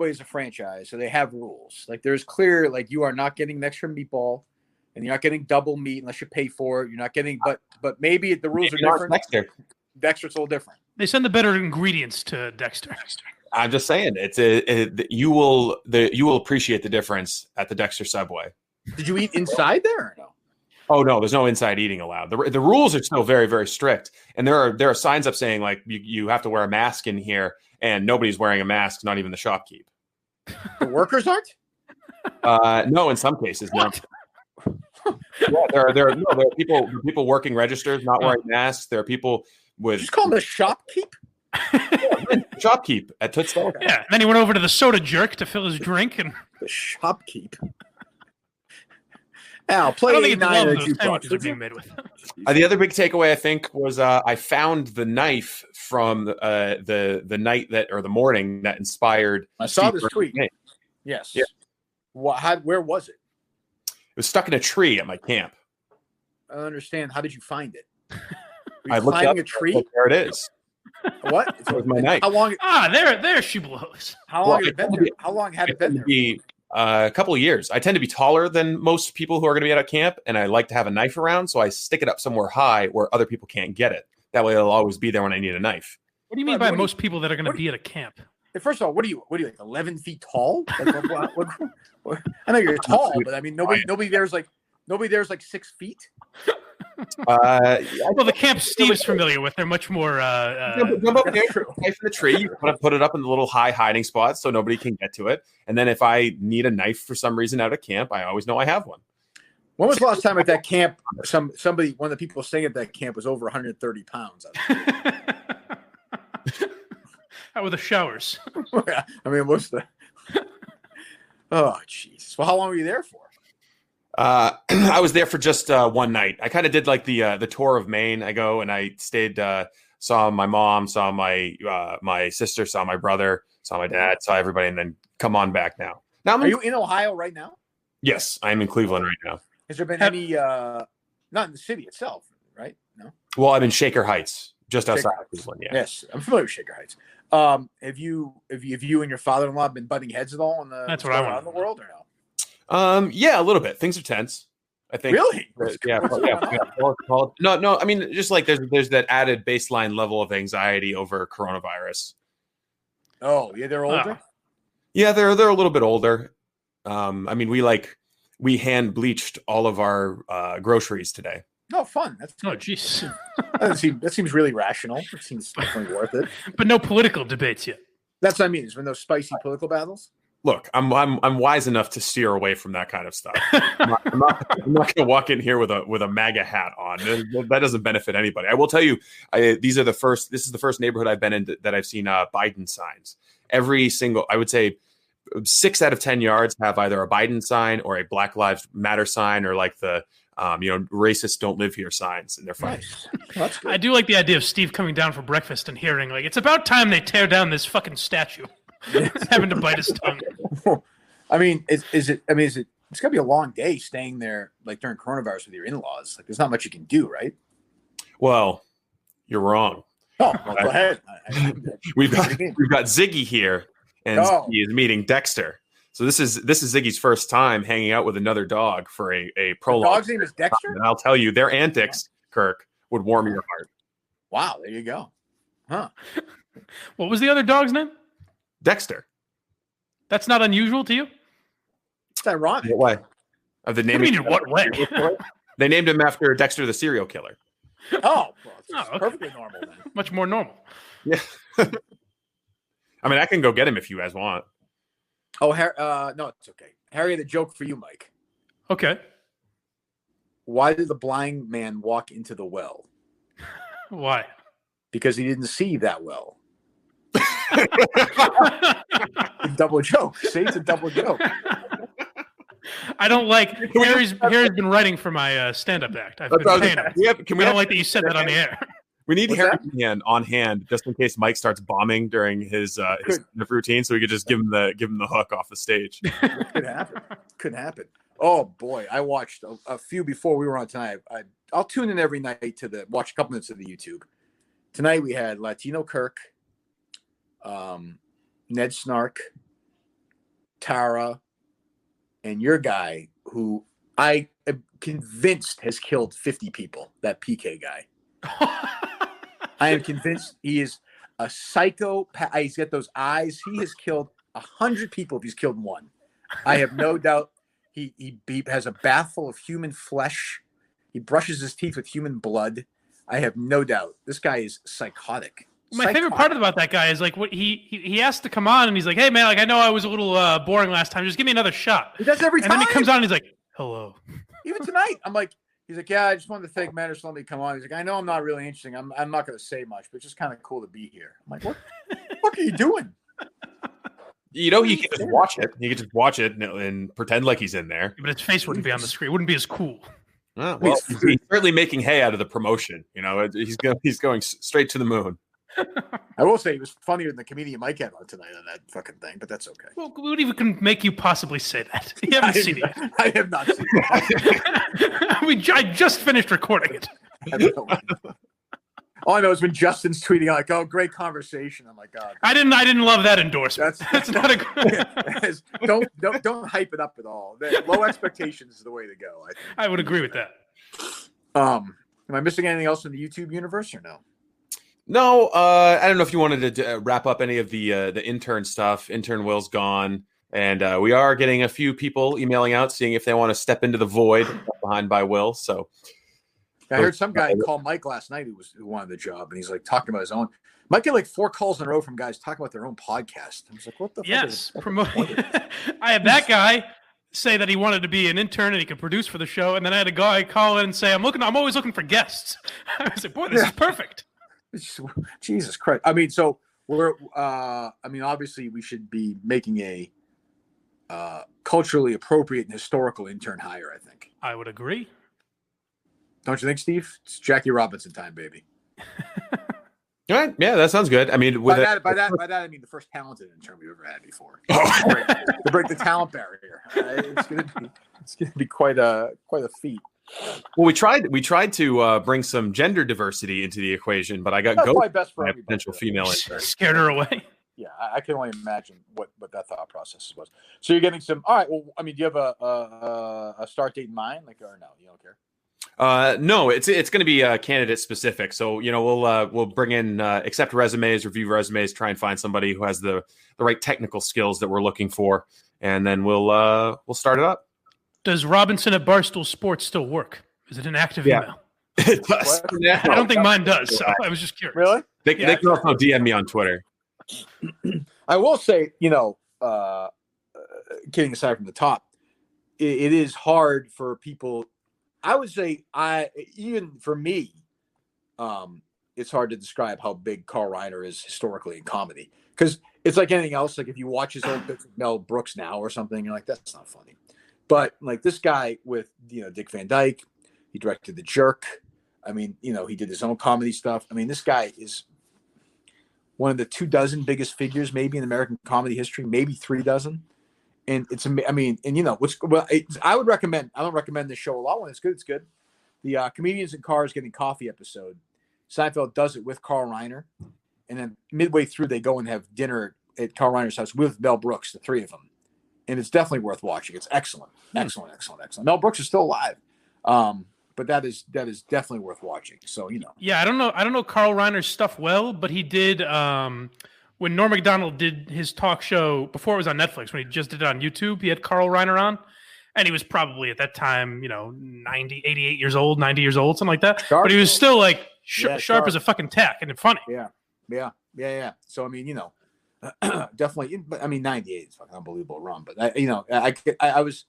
is a franchise, so they have rules. Like there's clear, like you are not getting an extra meatball, and you're not getting double meat unless you pay for it. You're not getting, but maybe the rules are different. Dexter's a little different. They send the better ingredients to Dexter. I'm just saying, you will appreciate the difference at the Dexter Subway. Did you eat inside there or no? Oh no, there's no inside eating allowed. The rules are still very, very strict, and there are signs up saying like you have to wear a mask in here, and nobody's wearing a mask, not even the shopkeep. The workers aren't? No, in some cases, no. Yeah, there are people working registers not wearing masks. There are people with. Just call them the shopkeep. Shopkeep at Toots Bar. Yeah, and then he went over to the soda jerk to fill his drink, and the shopkeep. Al, play I don't think nine those sandwiches are being made with. The other big takeaway, I think, was I found the knife from the night or the morning that inspired. I saw this tweet. Name. Yes. Yeah. Where was it? It was stuck in a tree at my camp. I don't understand. How did you find it? I looked up a tree. There it is. What? It was my knife. How long? There she blows. How long had it been there? How long had it been there? A couple of years. I tend to be taller than most people who are going to be at a camp, and I like to have a knife around, so I stick it up somewhere high where other people can't get it. That way, it'll always be there when I need a knife. What do you mean by most people that are going to be at a camp? First of all, what are you like 11 feet tall? Like, what? I know you're tall, but I mean nobody there's like 6 feet. Well, the camp Steve's familiar with, they're much more. Jump up there, knife in the tree. You put it up in the little high hiding spot so nobody can get to it. And then if I need a knife for some reason out of camp, I always know I have one. When was the last time at that camp? One of the people staying at that camp was over 130 pounds. How were the showers? I mean, what's the? Oh, jeez. Well, how long were you there for? I was there for just one night. I kind of did like the tour of Maine. I go and I stayed, saw my mom, saw my sister, saw my brother, saw my dad, saw everybody, and then come on back now. Are you in Ohio right now? Yes, I'm in Cleveland right now. Has there been any? Not in the city itself, right? No. Well, I'm in Shaker Heights, just outside of Cleveland. Yeah. Yes, I'm familiar with Shaker Heights. Have you and your father-in-law been butting heads at all in the That's what I want in the world or no? Yeah, a little bit. Things are tense, I think. Really? Yeah. No. I mean, just like there's that added baseline level of anxiety over coronavirus. Oh, yeah, they're older. Yeah, they're a little bit older. I mean, we hand bleached all of our groceries today. No, fun. That's oh, jeez. that seems really rational. It seems definitely worth it. But no political debates yet. That's what I mean. There's been those spicy political battles. Look, I'm wise enough to steer away from that kind of stuff. I'm not going to walk in here with a MAGA hat on. That doesn't benefit anybody. I will tell you, this is the first neighborhood I've been in that I've seen Biden signs. Every single, I would say, 6 out of 10 yards have either a Biden sign or a Black Lives Matter sign or like the racists don't live here signs, and they're fine. Nice. I do like the idea of Steve coming down for breakfast and hearing like it's about time they tear down this fucking statue. Having to bite his tongue. I mean, it's gotta be a long day staying there like during coronavirus with your in-laws. Like there's not much you can do, right? Well, you're wrong. Oh, well, go ahead. We've got Ziggy here, and he is meeting Dexter. So this is Ziggy's first time hanging out with another dog for a prolonged. The dog's name is Dexter? And I'll tell you, their antics, Kirk, would warm your heart. Wow, there you go. Huh. What was the other dog's name? Dexter. That's not unusual to you? It's ironic. What way? Of the name? I mean, in what way? They named him after Dexter the serial killer. Oh, well, it's perfectly normal then. Much more normal. Yeah. I mean, I can go get him if you guys want. Oh, no, it's okay. Harry had a joke for you, Mike. Okay. Why did the blind man walk into the well? Why? Because he didn't see that well. Double joke. See, it's a double joke. I don't like Harry's been writing for my stand-up act. I've been paying him. I don't like that you said that on the air. We need What's Harry that? Minihane on hand just in case Mike starts bombing during his routine, so we could just give him the hook off the stage. Could happen. Could happen. Oh boy, I watched a few before we were on tonight. I'll tune in every night to watch a couple minutes of the YouTube. Tonight we had Latino Kirk, Ned Snark, Tara, and your guy, who I am convinced has killed 50 people. That PK guy. I am convinced he is a psychopath. He's got those eyes. He has killed 100 people if he's killed one. I have no doubt. He has a bath full of human flesh. He brushes his teeth with human blood. I have no doubt. This guy is psychotic. My favorite part about that guy is like what he asked to come on and he's like, "Hey man, like I know I was a little boring last time. Just give me another shot." He does every time. And then he comes on and he's like, "Hello." Even tonight, I'm like, he's like, "Yeah, I just wanted to thank Matters for letting me come on." He's like, "I know I'm not really interesting. I'm not going to say much, but it's just kind of cool to be here." I'm like, "What are you doing?" You know, he can just watch it. He can just watch it and pretend like he's in there. But his face wouldn't be on the screen. It wouldn't be as cool. Oh, well, he's certainly making hay out of the promotion. You know, he's going straight to the moon. I will say he was funnier than the comedian Mike had on tonight on that fucking thing, but that's okay. Well, what even can make you possibly say that? You haven't seen it yet. I have not seen it. I just finished recording it. All I know is when Justin's tweeting like, "Oh, great conversation." I'm like, "God." I didn't love that endorsement. That's not a good. don't hype it up at all. Low expectations is the way to go. I think. I would agree with that. Am I missing anything else in the YouTube universe or no? No, I don't know if you wanted to wrap up any of the intern stuff. Intern Will's gone, and we are getting a few people emailing out, seeing if they want to step into the void left behind by Will. So I heard some guy call Mike last night who wanted the job, and he's like talking about his own. Mike get like 4 calls in a row from guys talking about their own podcast. I was like, "What the yes, fuck?" I had that guy say that he wanted to be an intern and he could produce for the show, and then I had a guy call in and say, "I'm always looking for guests." I was like, "Boy, this is perfect." Jesus Christ! I mean, so we're. Obviously, we should be making a culturally appropriate and historical intern hire. I think. I would agree. Don't you think, Steve? It's Jackie Robinson time, baby. All right, yeah, that sounds good. I mean, by that, I mean the first talented intern we've ever had before. To break the talent barrier, it's gonna be quite a feat. Well, we tried to bring some gender diversity into the equation, but I got ghosted by a potential female intern. Scared her away. Yeah, I can only imagine what that thought process was. So you're getting some. All right. Well, I mean, do you have a start date in mind, like, or no? You don't care. No, it's going to be candidate specific. So we'll bring in accept resumes, review resumes, try and find somebody who has the right technical skills that we're looking for, and then we'll start it up. Does Robinson at Barstool Sports still work? Is it an active email? It does. I don't think mine does. So I was just curious. Really? They can also DM me on Twitter. I will say, kidding aside from the top, it is hard for people. I would say, even for me, it's hard to describe how big Carl Reiner is historically in comedy, because it's like anything else. Like if you watch his old bits with Mel Brooks now or something, you're like, that's not funny. But like this guy with Dick Van Dyke, he directed The Jerk. I mean, he did his own comedy stuff. I mean, this guy is one of the 24 biggest figures maybe in American comedy history, maybe 36. And it's, I mean, and I would recommend, I don't recommend this show a lot when it's good. It's good. The Comedians in Cars Getting Coffee episode, Seinfeld does it with Carl Reiner. And then midway through, they go and have dinner at Carl Reiner's house with Mel Brooks, the three of them. And it's definitely worth watching. It's excellent. Excellent. Mel Brooks is still alive. But that is definitely worth watching. So, Yeah, I don't know Carl Reiner's stuff well, but he did when Norm Macdonald did his talk show before it was on Netflix, when he just did it on YouTube, he had Carl Reiner on. And he was probably at that time, 88 years old, 90 years old, something like that. Sharp, but he was still like sharp as a fucking tack and funny. Yeah. So, I mean, definitely, I mean, 98 is fucking unbelievable run. But I was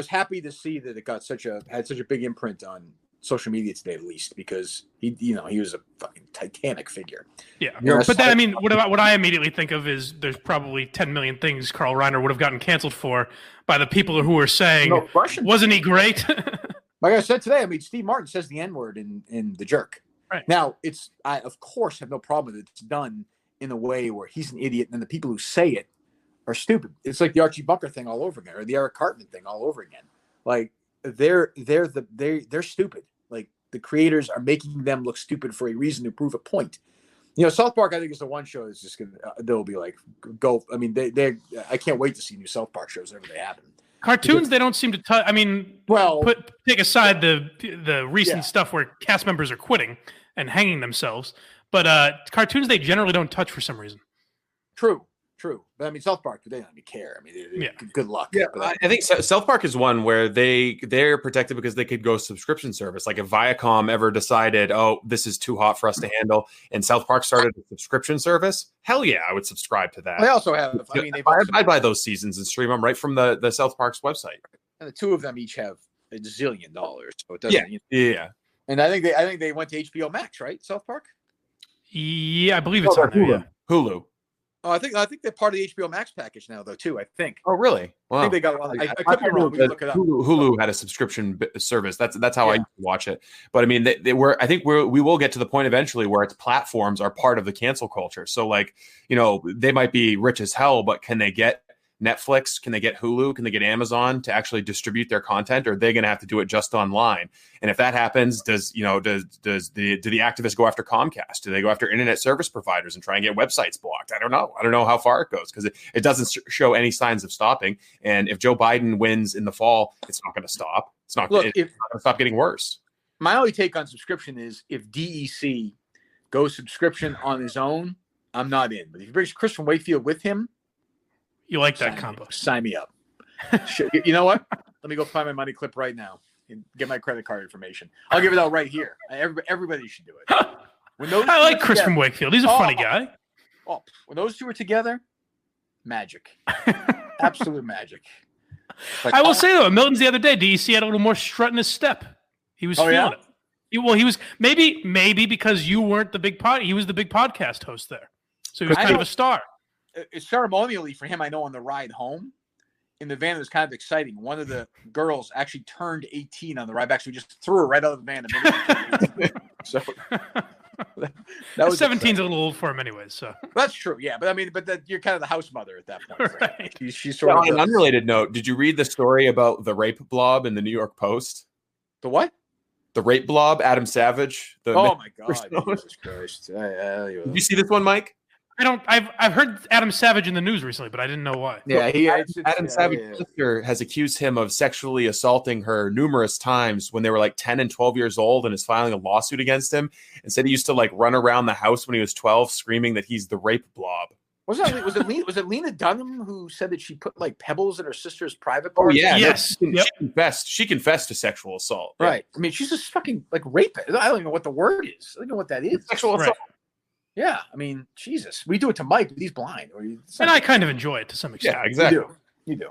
happy to see that it got had such a big imprint on social media today, at least, because he was a fucking titanic figure. Yeah, but then I mean, what I immediately think of is there's probably 10 million things Carl Reiner would have gotten canceled for by the people who were saying, wasn't he great? Like I said today, I mean, Steve Martin says the N-word in The Jerk. Right. Now, I of course have no problem with it's done in a way where he's an idiot, and the people who say it are stupid. It's like the Archie Bunker thing all over again, or the Eric Cartman thing all over again. Like they're stupid. Like the creators are making them look stupid for a reason to prove a point. South Park, I think, is the one show that's just gonna they'll be like go. I mean, I can't wait to see new South Park shows whenever they happen. Cartoons, they don't seem to touch. I mean, take aside the recent stuff where cast members are quitting and hanging themselves, but cartoons they generally don't touch for some reason. True. But I mean, South Park, they don't even care. I mean, good luck. Yeah, I think South Park is one where they're protected because they could go subscription service. Like if Viacom ever decided, oh, this is too hot for us to handle, and South Park started a subscription service, hell yeah, I would subscribe to that. They also have, I'd buy those seasons and stream them right from the South Park's website. And the two of them each have $1 zillion, so it doesn't. Yeah. And I think they went to HBO Max, right? South Park. Yeah, I believe it's on there. Yeah. Hulu. Oh, I think they're part of the HBO Max package now, though, too. I think. Oh, really? Wow. I think they got one. I could be wrong. We can look it up. Hulu had a subscription service. That's how I used to watch it. But I mean, they were. I think we will get to the point eventually where its platforms are part of the cancel culture. So, like, they might be rich as hell, but can they get Netflix? Can they get Hulu? Can they get Amazon to actually distribute their content? Or are they going to have to do it just online? And if that happens, do the activists go after Comcast? Do they go after internet service providers and try and get websites blocked? I don't know. I don't know how far it goes because it doesn't show any signs of stopping. And if Joe Biden wins in the fall, it's not going to stop. It's not going to stop getting worse. My only take on subscription is if DEC goes subscription on his own, I'm not in. But if he brings Christian Wakefield with him, you like that combo? Sign me up. You know what? Let me go find my money clip right now and get my credit card information. I'll give it out right here. Everybody should do it. I like Chris from Wakefield. He's a funny guy. Oh, when those two are together, magic. Absolute magic. Like, I will say, though, Milton's the other day, DEC had a little more strut in his step. He was feeling it. He was maybe because you weren't the big he was the big podcast host there. So he was kind of a star. Ceremonially for him, I know on the ride home in the van, it was kind of exciting. One of the girls actually turned 18 on the ride back, so we just threw her right out of the van. So that was 17's a little old for him, anyways. So that's true, yeah. But I mean, you're kind of the house mother at that point, right? Right. She's sort of. On an unrelated note, did you read the story about the rape blob in the New York Post? The what? The rape blob, Adam Savage. Oh my God, Jesus Christ! Did you see this one, Mike? I've heard Adam Savage in the news recently, but I didn't know why. Yeah, Adam Savage's sister has accused him of sexually assaulting her numerous times when they were like 10 and 12 years old, and is filing a lawsuit against him. And said he used to like run around the house when he was 12, screaming that he's the rape blob. Was it Lena Dunham who said that she put like pebbles in her sister's private part? Oh yeah, yes. She confessed to sexual assault. Right. Yeah. I mean, she's just fucking like rapist. I don't even know what the word is. I don't know what that is. Sexual assault. Right. Yeah, I mean, Jesus, we do it to Mike, but he's blind. And I kind of enjoy it to some extent. Yeah, exactly. You do.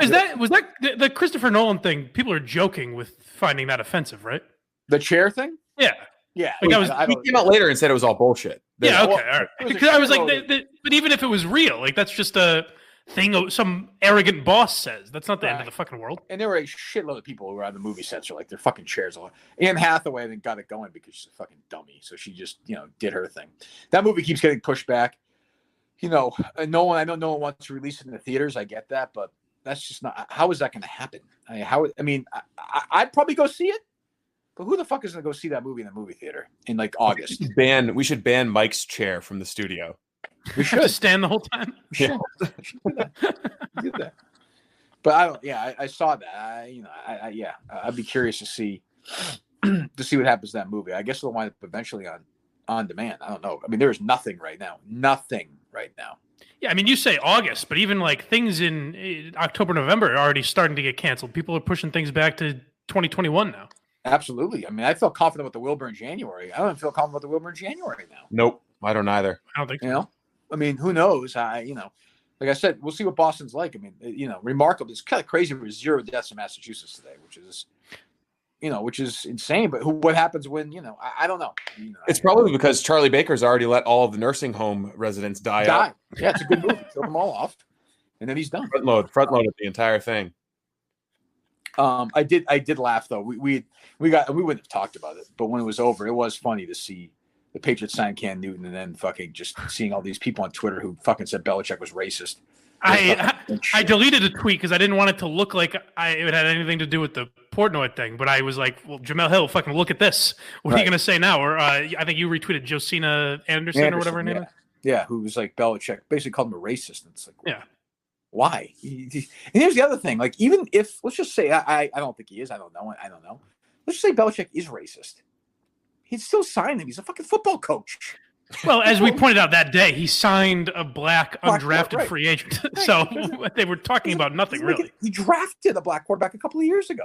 Was that the Christopher Nolan thing? People are joking with finding that offensive, right? The chair thing? Yeah. Yeah. He came out later and said it was all bullshit. Yeah, okay, all right. Because I was like, but even if it was real, like that's just a thing some arrogant boss says. That's not the end of the fucking world. And there were a shitload of people who were on the movie sets are like, their fucking chairs. Anne Hathaway then got it going because she's a fucking dummy. So she just, did her thing. That movie keeps getting pushed back. I know no one wants to release it in the theaters. I get that, but that's just not. How is that going to happen? I'd probably go see it. But who the fuck is going to go see that movie in the movie theater in like August? We should ban Mike's chair from the studio. We should stand the whole time. Yeah. Do that. But I don't. Yeah, I saw that. I'd be curious to see what happens to that movie. I guess it'll wind up eventually on demand. I don't know. I mean, there's nothing right now. Yeah, I mean, you say August, but even like things in October, November are already starting to get canceled. People are pushing things back to 2021 now. Absolutely. I mean, I felt confident with the Wilbur in January. I don't feel confident with the Wilbur in January now. Nope, I don't either. I don't think so. I mean, who knows? Like I said, we'll see what Boston's like. I mean, remarkable. It's kind of crazy. There were 0 deaths in Massachusetts today, which is insane. But what happens when, I don't know. It's probably because Charlie Baker's already let all of the nursing home residents die out. Yeah, it's a good move. Kill them all off, and then he's done. Front loaded the entire thing. I did laugh though. We wouldn't have talked about it, but when it was over, it was funny to see the Patriots sign Cam Newton and then fucking just seeing all these people on Twitter who fucking said Belichick was racist. I deleted a tweet because I didn't want it to look like it had anything to do with the Portnoy thing, but I was like, well, Jamel Hill, fucking look at this. What are you going to say now? Or I think you retweeted Josina Anderson or whatever her name is. Yeah, who was like Belichick, basically called him a racist. And it's like, yeah. Why? And here's the other thing. Like, even if, let's just say, I don't think he is. I don't know. Let's just say Belichick is racist. He'd still sign him. He's a fucking football coach. Well, as we pointed out that day, he signed a black undrafted free agent. So they were talking about nothing really. He drafted a black quarterback a couple of years ago.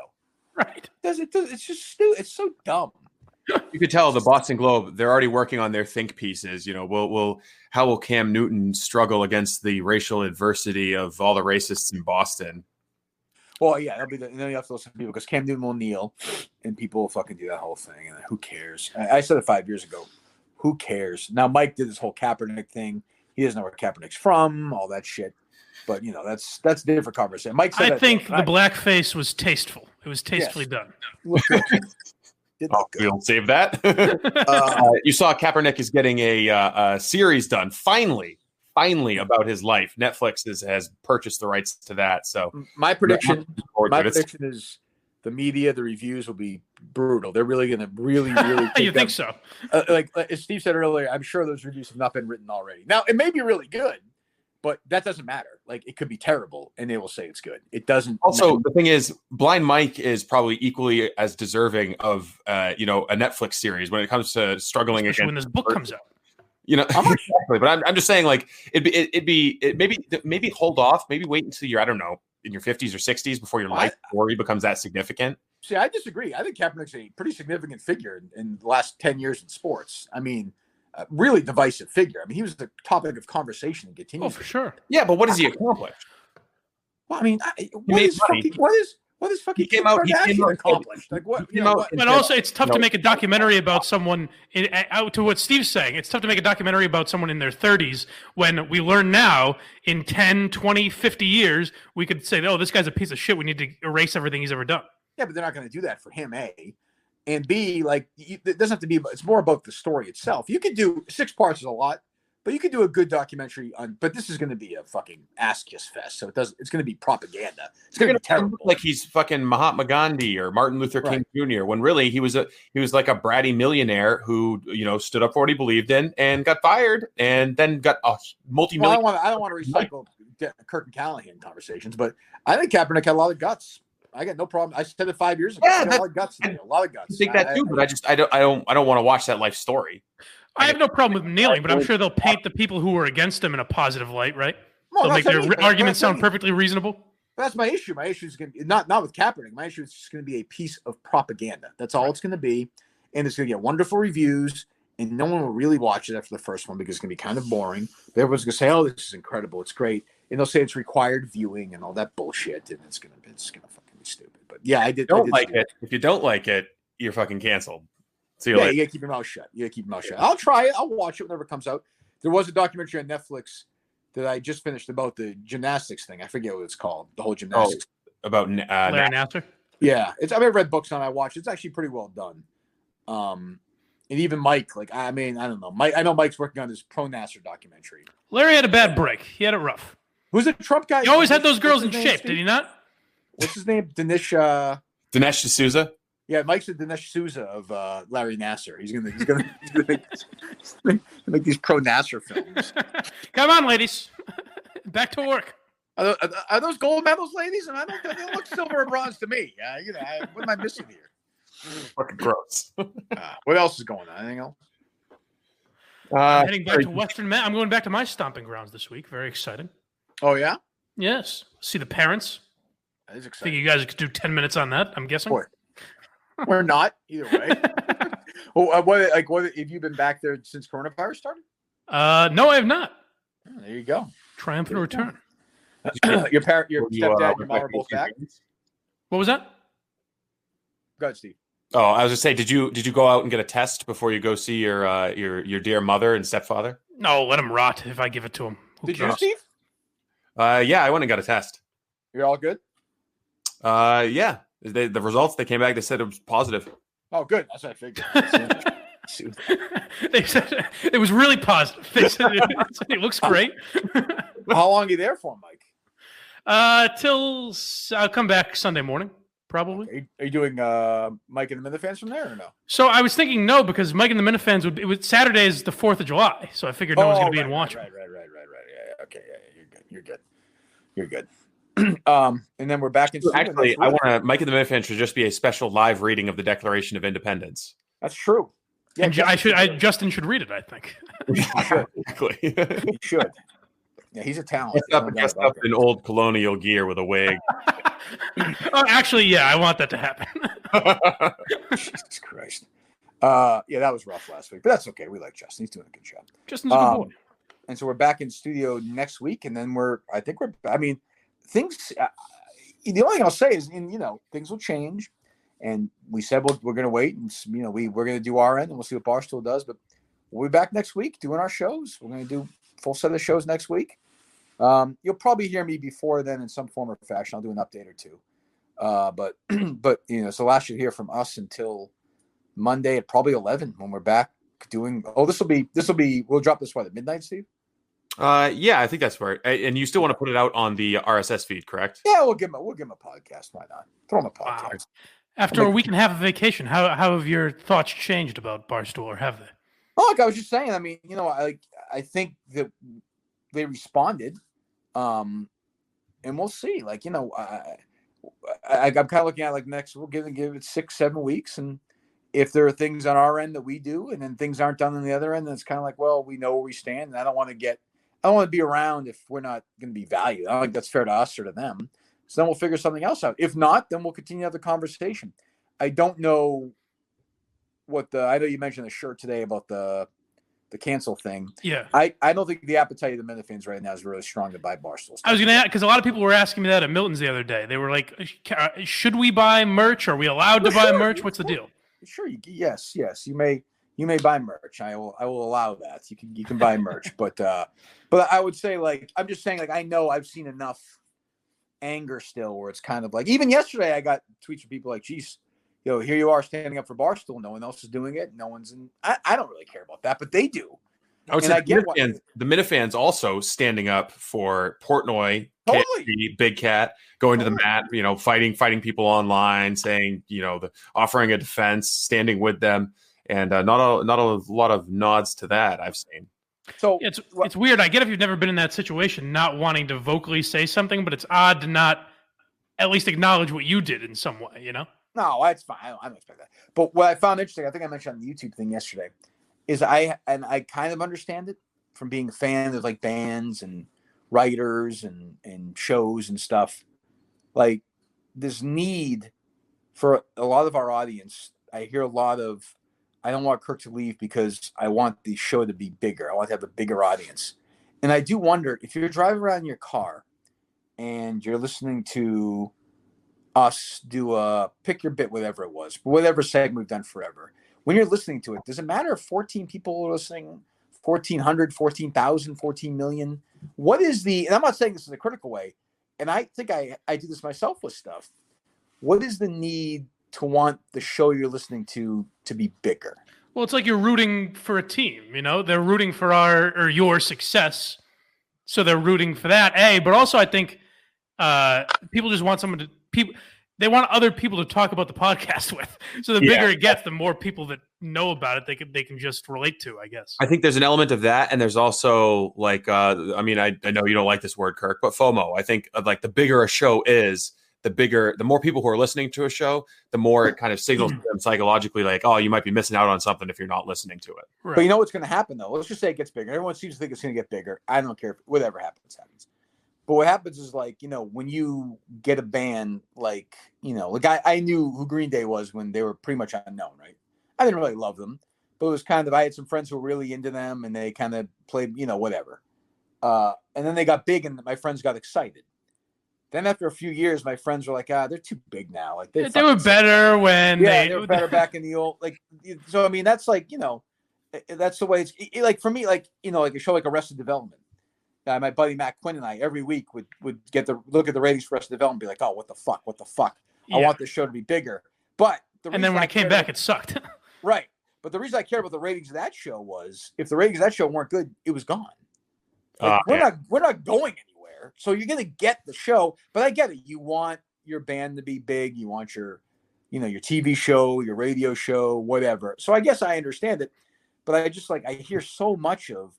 Right. It's just stupid. It's so dumb. You could tell the Boston Globe, they're already working on their think pieces. You know, how will Cam Newton struggle against the racial adversity of all the racists in Boston? Well, yeah, and then you have to listen to people because Cam Newton will kneel and people will fucking do that whole thing. And who cares? I said it 5 years ago. Who cares? Now, Mike did this whole Kaepernick thing. He doesn't know where Kaepernick's from, all that shit. But, you know, that's a different conversation. Mike said I think the blackface was tasteful. It was tastefully done. We'll save that. You saw Kaepernick is getting a series done, finally about his life. Netflix has purchased the rights to that. So my prediction is the media, the reviews will be brutal. They're really going to really you think so? Like as Steve said earlier, I'm sure those reviews have not been written already. Now, it may be really good, but that doesn't matter. Like, it could be terrible, and they will say it's good. It doesn't. Also, the thing is, Blind Mike is probably equally as deserving of a Netflix series when it comes to struggling against when this book comes out. You know, exactly. But I'm just saying, like, maybe hold off, maybe wait until you're, I don't know, in your 50s or 60s before your life story becomes that significant. See, I disagree. I think Kaepernick's a pretty significant figure in the last 10 years in sports. I mean, really divisive figure. I mean, he was the topic of conversation and continues. Oh, for sure. Yeah, but what has he accomplished? Well, I mean, what is fucking Kim Kardashian accomplished? Like, what? But also, it's tough to make a documentary about someone. To what Steve's saying, it's tough to make a documentary about someone in their 30s when we learn now in 10, 20, 50 years, we could say, oh, this guy's a piece of shit. We need to erase everything he's ever done. Yeah, but they're not going to do that for him, A. And B, like, it doesn't have to be, it's more about the story itself. You could do 6 parts is a lot, but you could do a good documentary on, but this is going to be a fucking ass kiss fest. So it's going to be propaganda. It's going to be terrible. Like he's fucking Mahatma Gandhi or Martin Luther King Jr. when really he was like a bratty millionaire who, stood up for what he believed in and got fired and then got a multi-million. Well, I don't want to recycle Kirk and Callahan conversations, but I think Kaepernick had a lot of guts. I got no problem. I said it 5 years ago. Yeah, a lot of guts. A lot of guts. I think that too, but I don't want to watch that life story. I have no problem with kneeling, but I'm sure they'll paint the people who were against him in a positive light, right? They'll make their arguments sound perfectly reasonable. That's my issue. My issue is going to be not with Kaepernick. My issue is just going to be a piece of propaganda. That's all it's going to be, and it's going to get wonderful reviews, and no one will really watch it after the first one because it's going to be kind of boring. But everyone's going to say, "Oh, this is incredible! It's great," and they'll say it's required viewing and all that bullshit, and it's going to fucking be stupid. But yeah, I did. If you don't like it, you're fucking canceled. See you later. You gotta keep your mouth shut. I'll try it. I'll watch it whenever it comes out. There was a documentary on Netflix that I just finished about the gymnastics thing. I forget what it's called. The whole gymnastics. About Larry Nassar? Yeah. I've read books on it. I watched it. It's actually pretty well done. And even Mike, like, I mean, I don't know. I know Mike's working on his pro Nassar documentary. Larry had a bad break. He had it rough. Who's the Trump guy? He always had those girls in shape, did he not? What's his name? Dinesh D'Souza. Yeah, Mike's the Dinesh Souza of Larry Nassar. He's gonna make these pro Nassar films. Come on, ladies, back to work. Are those gold medals, ladies? And they don't look silver or bronze to me. What am I missing here? Fucking gross. What else is going on? Anything else? I'm heading back to Western Mass. I'm going back to my stomping grounds this week. Very excited. Oh yeah. Yes. See the parents. That is exciting. Think you guys could do 10 minutes on that? I'm guessing. Boy. We're not either way. What have you been back there since coronavirus started? No, I have not. Oh, there you go. Triumphant return. Your stepdad, your mom are both back. What was that? Go ahead, Steve. Oh, I was gonna say, did you go out and get a test before you go see your dear mother and stepfather? No, let him rot if I give it to him. Did you, Steve? Yeah, I went and got a test. You're all good? Yeah. The results, they came back, they said it was positive. Oh, good. That's what I figured. They said it was really positive. They said it looks great. How long are you there for, Mike? Till I'll come back Sunday morning, probably. Are you doing Mike and the Minifans from there or no? So I was thinking no, because Mike and the Minifans Saturday is the 4th of July, so I figured no one's going to be in watching. Right. Yeah. Okay, yeah, you're good. And then we're back in. Actually, I want to. Mike and the Minifans should just be a special live reading of the Declaration of Independence. That's true. Yeah, and Justin should read it, I think. Exactly. He should. Yeah, he's a talent. Dressed up in old colonial gear with a wig. Oh, actually, yeah, I want that to happen. Jesus Christ. Yeah, that was rough last week, but that's okay. We like Justin. He's doing a good job. Justin's a good boy. And so we're back in studio next week, and then things. The only thing I'll say is, things will change, and we said we're going to wait, and we're going to do our end, and we'll see what Barstool does. But we'll be back next week doing our shows. We're going to do full set of shows next week. You'll probably hear me before then in some form or fashion. I'll do an update or two. But so last you'll hear from us until Monday at probably 11 when we're back doing. Oh, this will be. We'll drop this at midnight, Steve. Yeah, I think that's right. And you still want to put it out on the RSS feed, correct? Yeah, we'll give him a podcast. Why not? Throw him a podcast. Wow. After a week and a half of vacation, how have your thoughts changed about Barstool, or have they? Oh, like I was just saying. I mean, I think that they responded, and we'll see. I'm kind of looking at next. We'll give it 6-7 weeks, and if there are things on our end that we do, and then things aren't done on the other end, then it's kind of like, well, we know where we stand, and I don't want to be around if we're not going to be valued. I don't think that's fair to us or to them. So then we'll figure something else out. If not, then we'll continue to have the conversation. I don't know I know you mentioned the shirt today about the cancel thing. Yeah. I don't think the appetite of the Minifans right now is really strong to buy Barstool. I was going to ask, because a lot of people were asking me that at Milton's the other day. They were like, should we buy merch? Are we allowed to buy merch? What's the deal? Sure. Yes. You may buy merch. I will allow that. You can buy merch, but I would say I'm just saying I know I've seen enough anger still where it's kind of even yesterday I got tweets from people geez, here you are standing up for Barstool. No one else is doing it. No one's in. I don't really care about that, but they do. I would say the Minifans also standing up for Portnoy, totally. KFC, Big Cat, going to the mat, fighting people online, saying, offering a defense, standing with them, and not a lot of nods to that I've seen. So it's weird. I get if you've never been in that situation, not wanting to vocally say something, but it's odd to not at least acknowledge what you did in some way, No, that's fine. I don't expect that. But what I found interesting, I think I mentioned on the YouTube thing yesterday, is I kind of understand it from being a fan of bands and writers and shows and stuff. This need for a lot of our audience. I hear a lot of, I don't want Kirk to leave because I want the show to be bigger. I want to have a bigger audience. And I do wonder if you're driving around in your car and you're listening to us do a pick your bit, whatever it was, whatever segment we've done forever. When you're listening to it, does it matter if 14 people are listening, 1,400, 14,000, 14 million? What is and I'm not saying this in a critical way, and I think I do this myself with stuff. What is the need to want the show you're listening to be bigger? Well, it's like you're rooting for a team, they're rooting for your success. So they're rooting for that, but also I think people just want they want other people to talk about the podcast with. So the bigger it gets, the more people that know about it they can just relate to, I guess. I think there's an element of that, and there's also I know you don't like this word, Kirk, but FOMO. I think the bigger a show is, the more people who are listening to a show, the more it kind of signals to them psychologically, you might be missing out on something if you're not listening to it. Right. But you know what's going to happen though? Let's just say it gets bigger. Everyone seems to think it's going to get bigger. I don't care. Whatever happens. But what happens is when you get a band I knew who Green Day was when they were pretty much unknown, right? I didn't really love them, but it was kind of, I had some friends who were really into them and they kind of played, whatever. And then they got big and my friends got excited. Then after a few years, my friends were like, they're too big now. They were better when they were better back in the old, so I mean, that's that's the way it's for me, a show like Arrested Development. My buddy Matt Quinn and I every week would look at the ratings for Arrested Development and be like, oh, what the fuck? I want the show to be bigger. But and then when it came back, it sucked. Right. But the reason I cared about the ratings of that show was if the ratings of that show weren't good, it was gone. Like, we're not going anywhere. So you're going to get the show, but I get it. You want your band to be big. You want your TV show, your radio show, whatever. So I guess I understand it, but I just I hear so much of,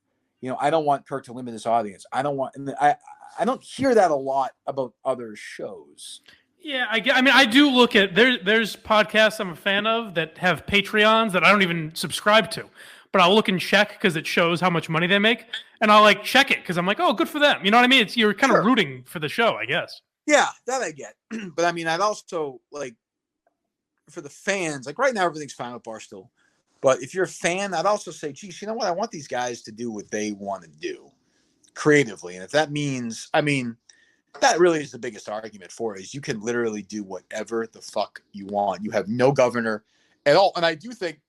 I don't want Kirk to limit his audience. I don't hear that a lot about other shows. Yeah, I do look at there's podcasts I'm a fan of that have Patreons that I don't even subscribe to, but I'll look and check because it shows how much money they make, and I'll check it because I'm like, oh, good for them. You know what I mean? You're kind of rooting for the show, I guess. Yeah, that I get. But I mean, I'd also for the fans, right now everything's fine with Barstool, but if you're a fan, I'd also say, geez, you know what? I want these guys to do what they want to do creatively, and if that means, that really is the biggest argument for it, is you can literally do whatever the fuck you want. You have no governor at all. And I do think,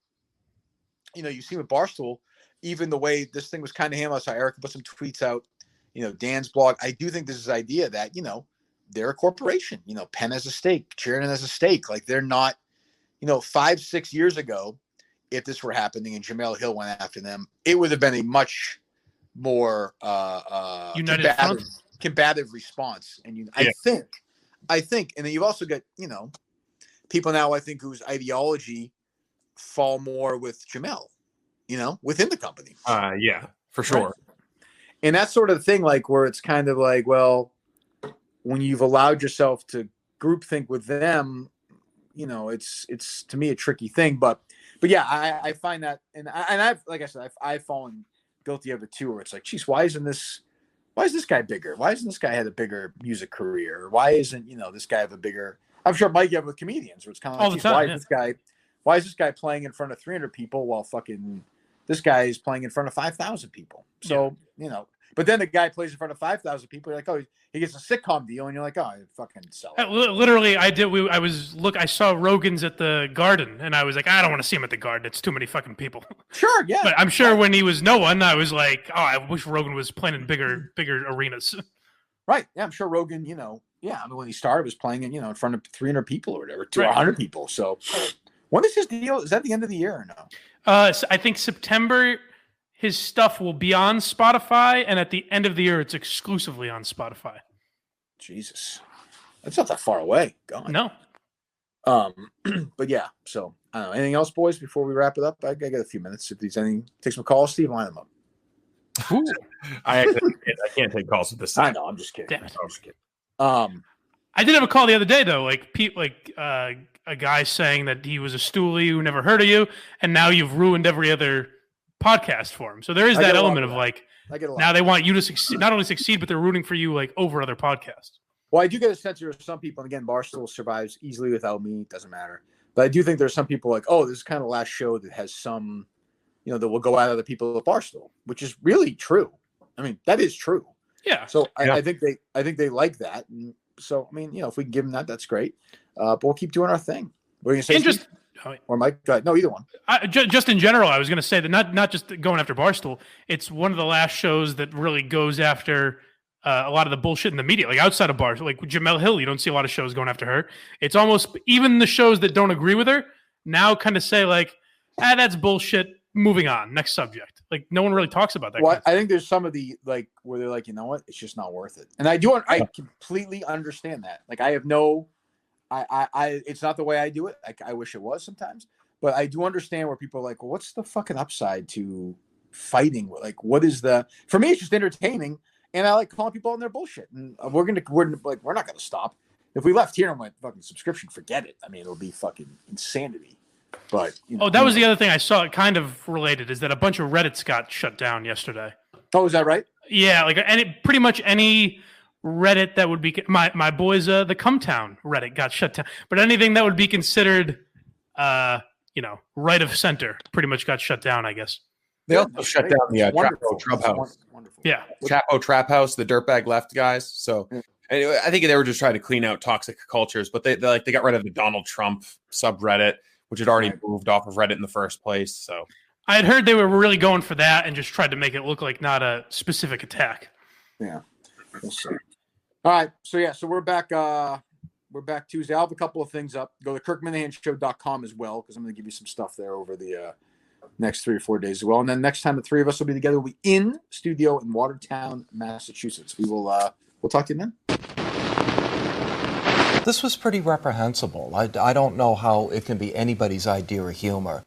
you see with Barstool, even the way this thing was kind of handled, I saw Eric put some tweets out, Dan's blog. I do think there's this idea that, they're a corporation, Penn has a stake, Sheridan has a stake. They're not, 5-6 years ago, if this were happening and Jamel Hill went after them, it would have been a much more united front. Combative response. And I think, and then you've also got, people now, I think, whose ideology fall more with Jamel, within the company. Yeah, for sure. Right? And that sort of thing, where it's kind of well, when you've allowed yourself to groupthink with them, it's to me a tricky thing, but yeah, I find that, and I've, like I said, I've fallen guilty of it too, where it's geez, why is this guy bigger? Why isn't this guy had a bigger music career? Why isn't, this guy have a bigger, I'm sure Mike have with comedians where it's kind of all the time, why is this guy playing in front of 300 people while fucking this guy is playing in front of 5,000 people? So, but then the guy plays in front of 5,000 people. You're oh, he gets a sitcom deal, and you're oh, I fucking sell it. Literally, I saw Rogan's at the Garden, and I was I don't want to see him at the Garden. It's too many fucking people. Sure, yeah. But I'm sure when he was no one, I was oh, I wish Rogan was playing in bigger arenas. Right. Yeah, I'm sure Rogan, when he started, was playing in front of 300 people or whatever, 100 people. So when is his deal? Is that the end of the year or no? So I think September. His stuff will be on Spotify, and at the end of the year, it's exclusively on Spotify. Jesus, that's not that far away. God. No. But yeah. So I don't know. Anything else, boys? Before we wrap it up, I got a few minutes. If there's anything, take some calls. Steve, line them up. I can't take calls at this time. I know. I'm just kidding. Damn it. I'm just kidding. I did have a call the other day though, a guy saying that he was a stoolie who never heard of you, and now you've ruined every other podcast for him. So there is that element of now they want you to succeed, not only succeed, but they're rooting for you over other podcasts. Well, I do get a sense there are some people, and again, Barstool survives easily without me. It doesn't matter. But I do think there's some people oh, this is kind of the last show that has some, that will go at other people at Barstool, which is really true. I mean, that is true. Yeah. So I think they like that. And so, I mean, if we can give them that, that's great. But we'll keep doing our thing. What are you going to say? Or Mike? Go ahead. No, either one. Just in general, I was going to say that not just going after Barstool. It's one of the last shows that really goes after a lot of the bullshit in the media, outside of Barstool. With Jamel Hill, you don't see a lot of shows going after her. It's almost even the shows that don't agree with her now kind of say that's bullshit. Moving on, next subject. No one really talks about that. Well, I think there's some of the where they're you know what, it's just not worth it. And I completely understand that. I have no. I it's not the way I do it. I wish it was sometimes, but I do understand where people are well, what's the fucking upside to fighting? What is for me, it's just entertaining. And I like calling people on their bullshit. And we're not going to stop. If we left here and went fucking subscription, forget it. I mean, it'll be fucking insanity. But, that was the other thing I saw kind of related is that a bunch of Reddits got shut down yesterday. Oh, is that right? Yeah. Pretty much any Reddit that would be my boys, the Cumtown Reddit got shut down, but anything that would be considered, right of center pretty much got shut down, I guess. They also shut down the Chapo Trap House. Wonderful. Yeah. Chapo Trap House, the dirtbag left guys. So anyway, I think they were just trying to clean out toxic cultures, but they got rid of the Donald Trump subreddit, which had already moved off of Reddit in the first place. So I had heard they were really going for that and just tried to make it look like not a specific attack. Yeah. We'll see. All right. So we're back We're back Tuesday. I'll have a couple of things up. Go to KirkMinihaneShow.com as well, because I'm going to give you some stuff there over the next 3 or 4 days as well. And then next time the three of us will be together, we'll be in studio in Watertown, Massachusetts. We'll talk to you then. This was pretty reprehensible. I don't know how it can be anybody's idea of humor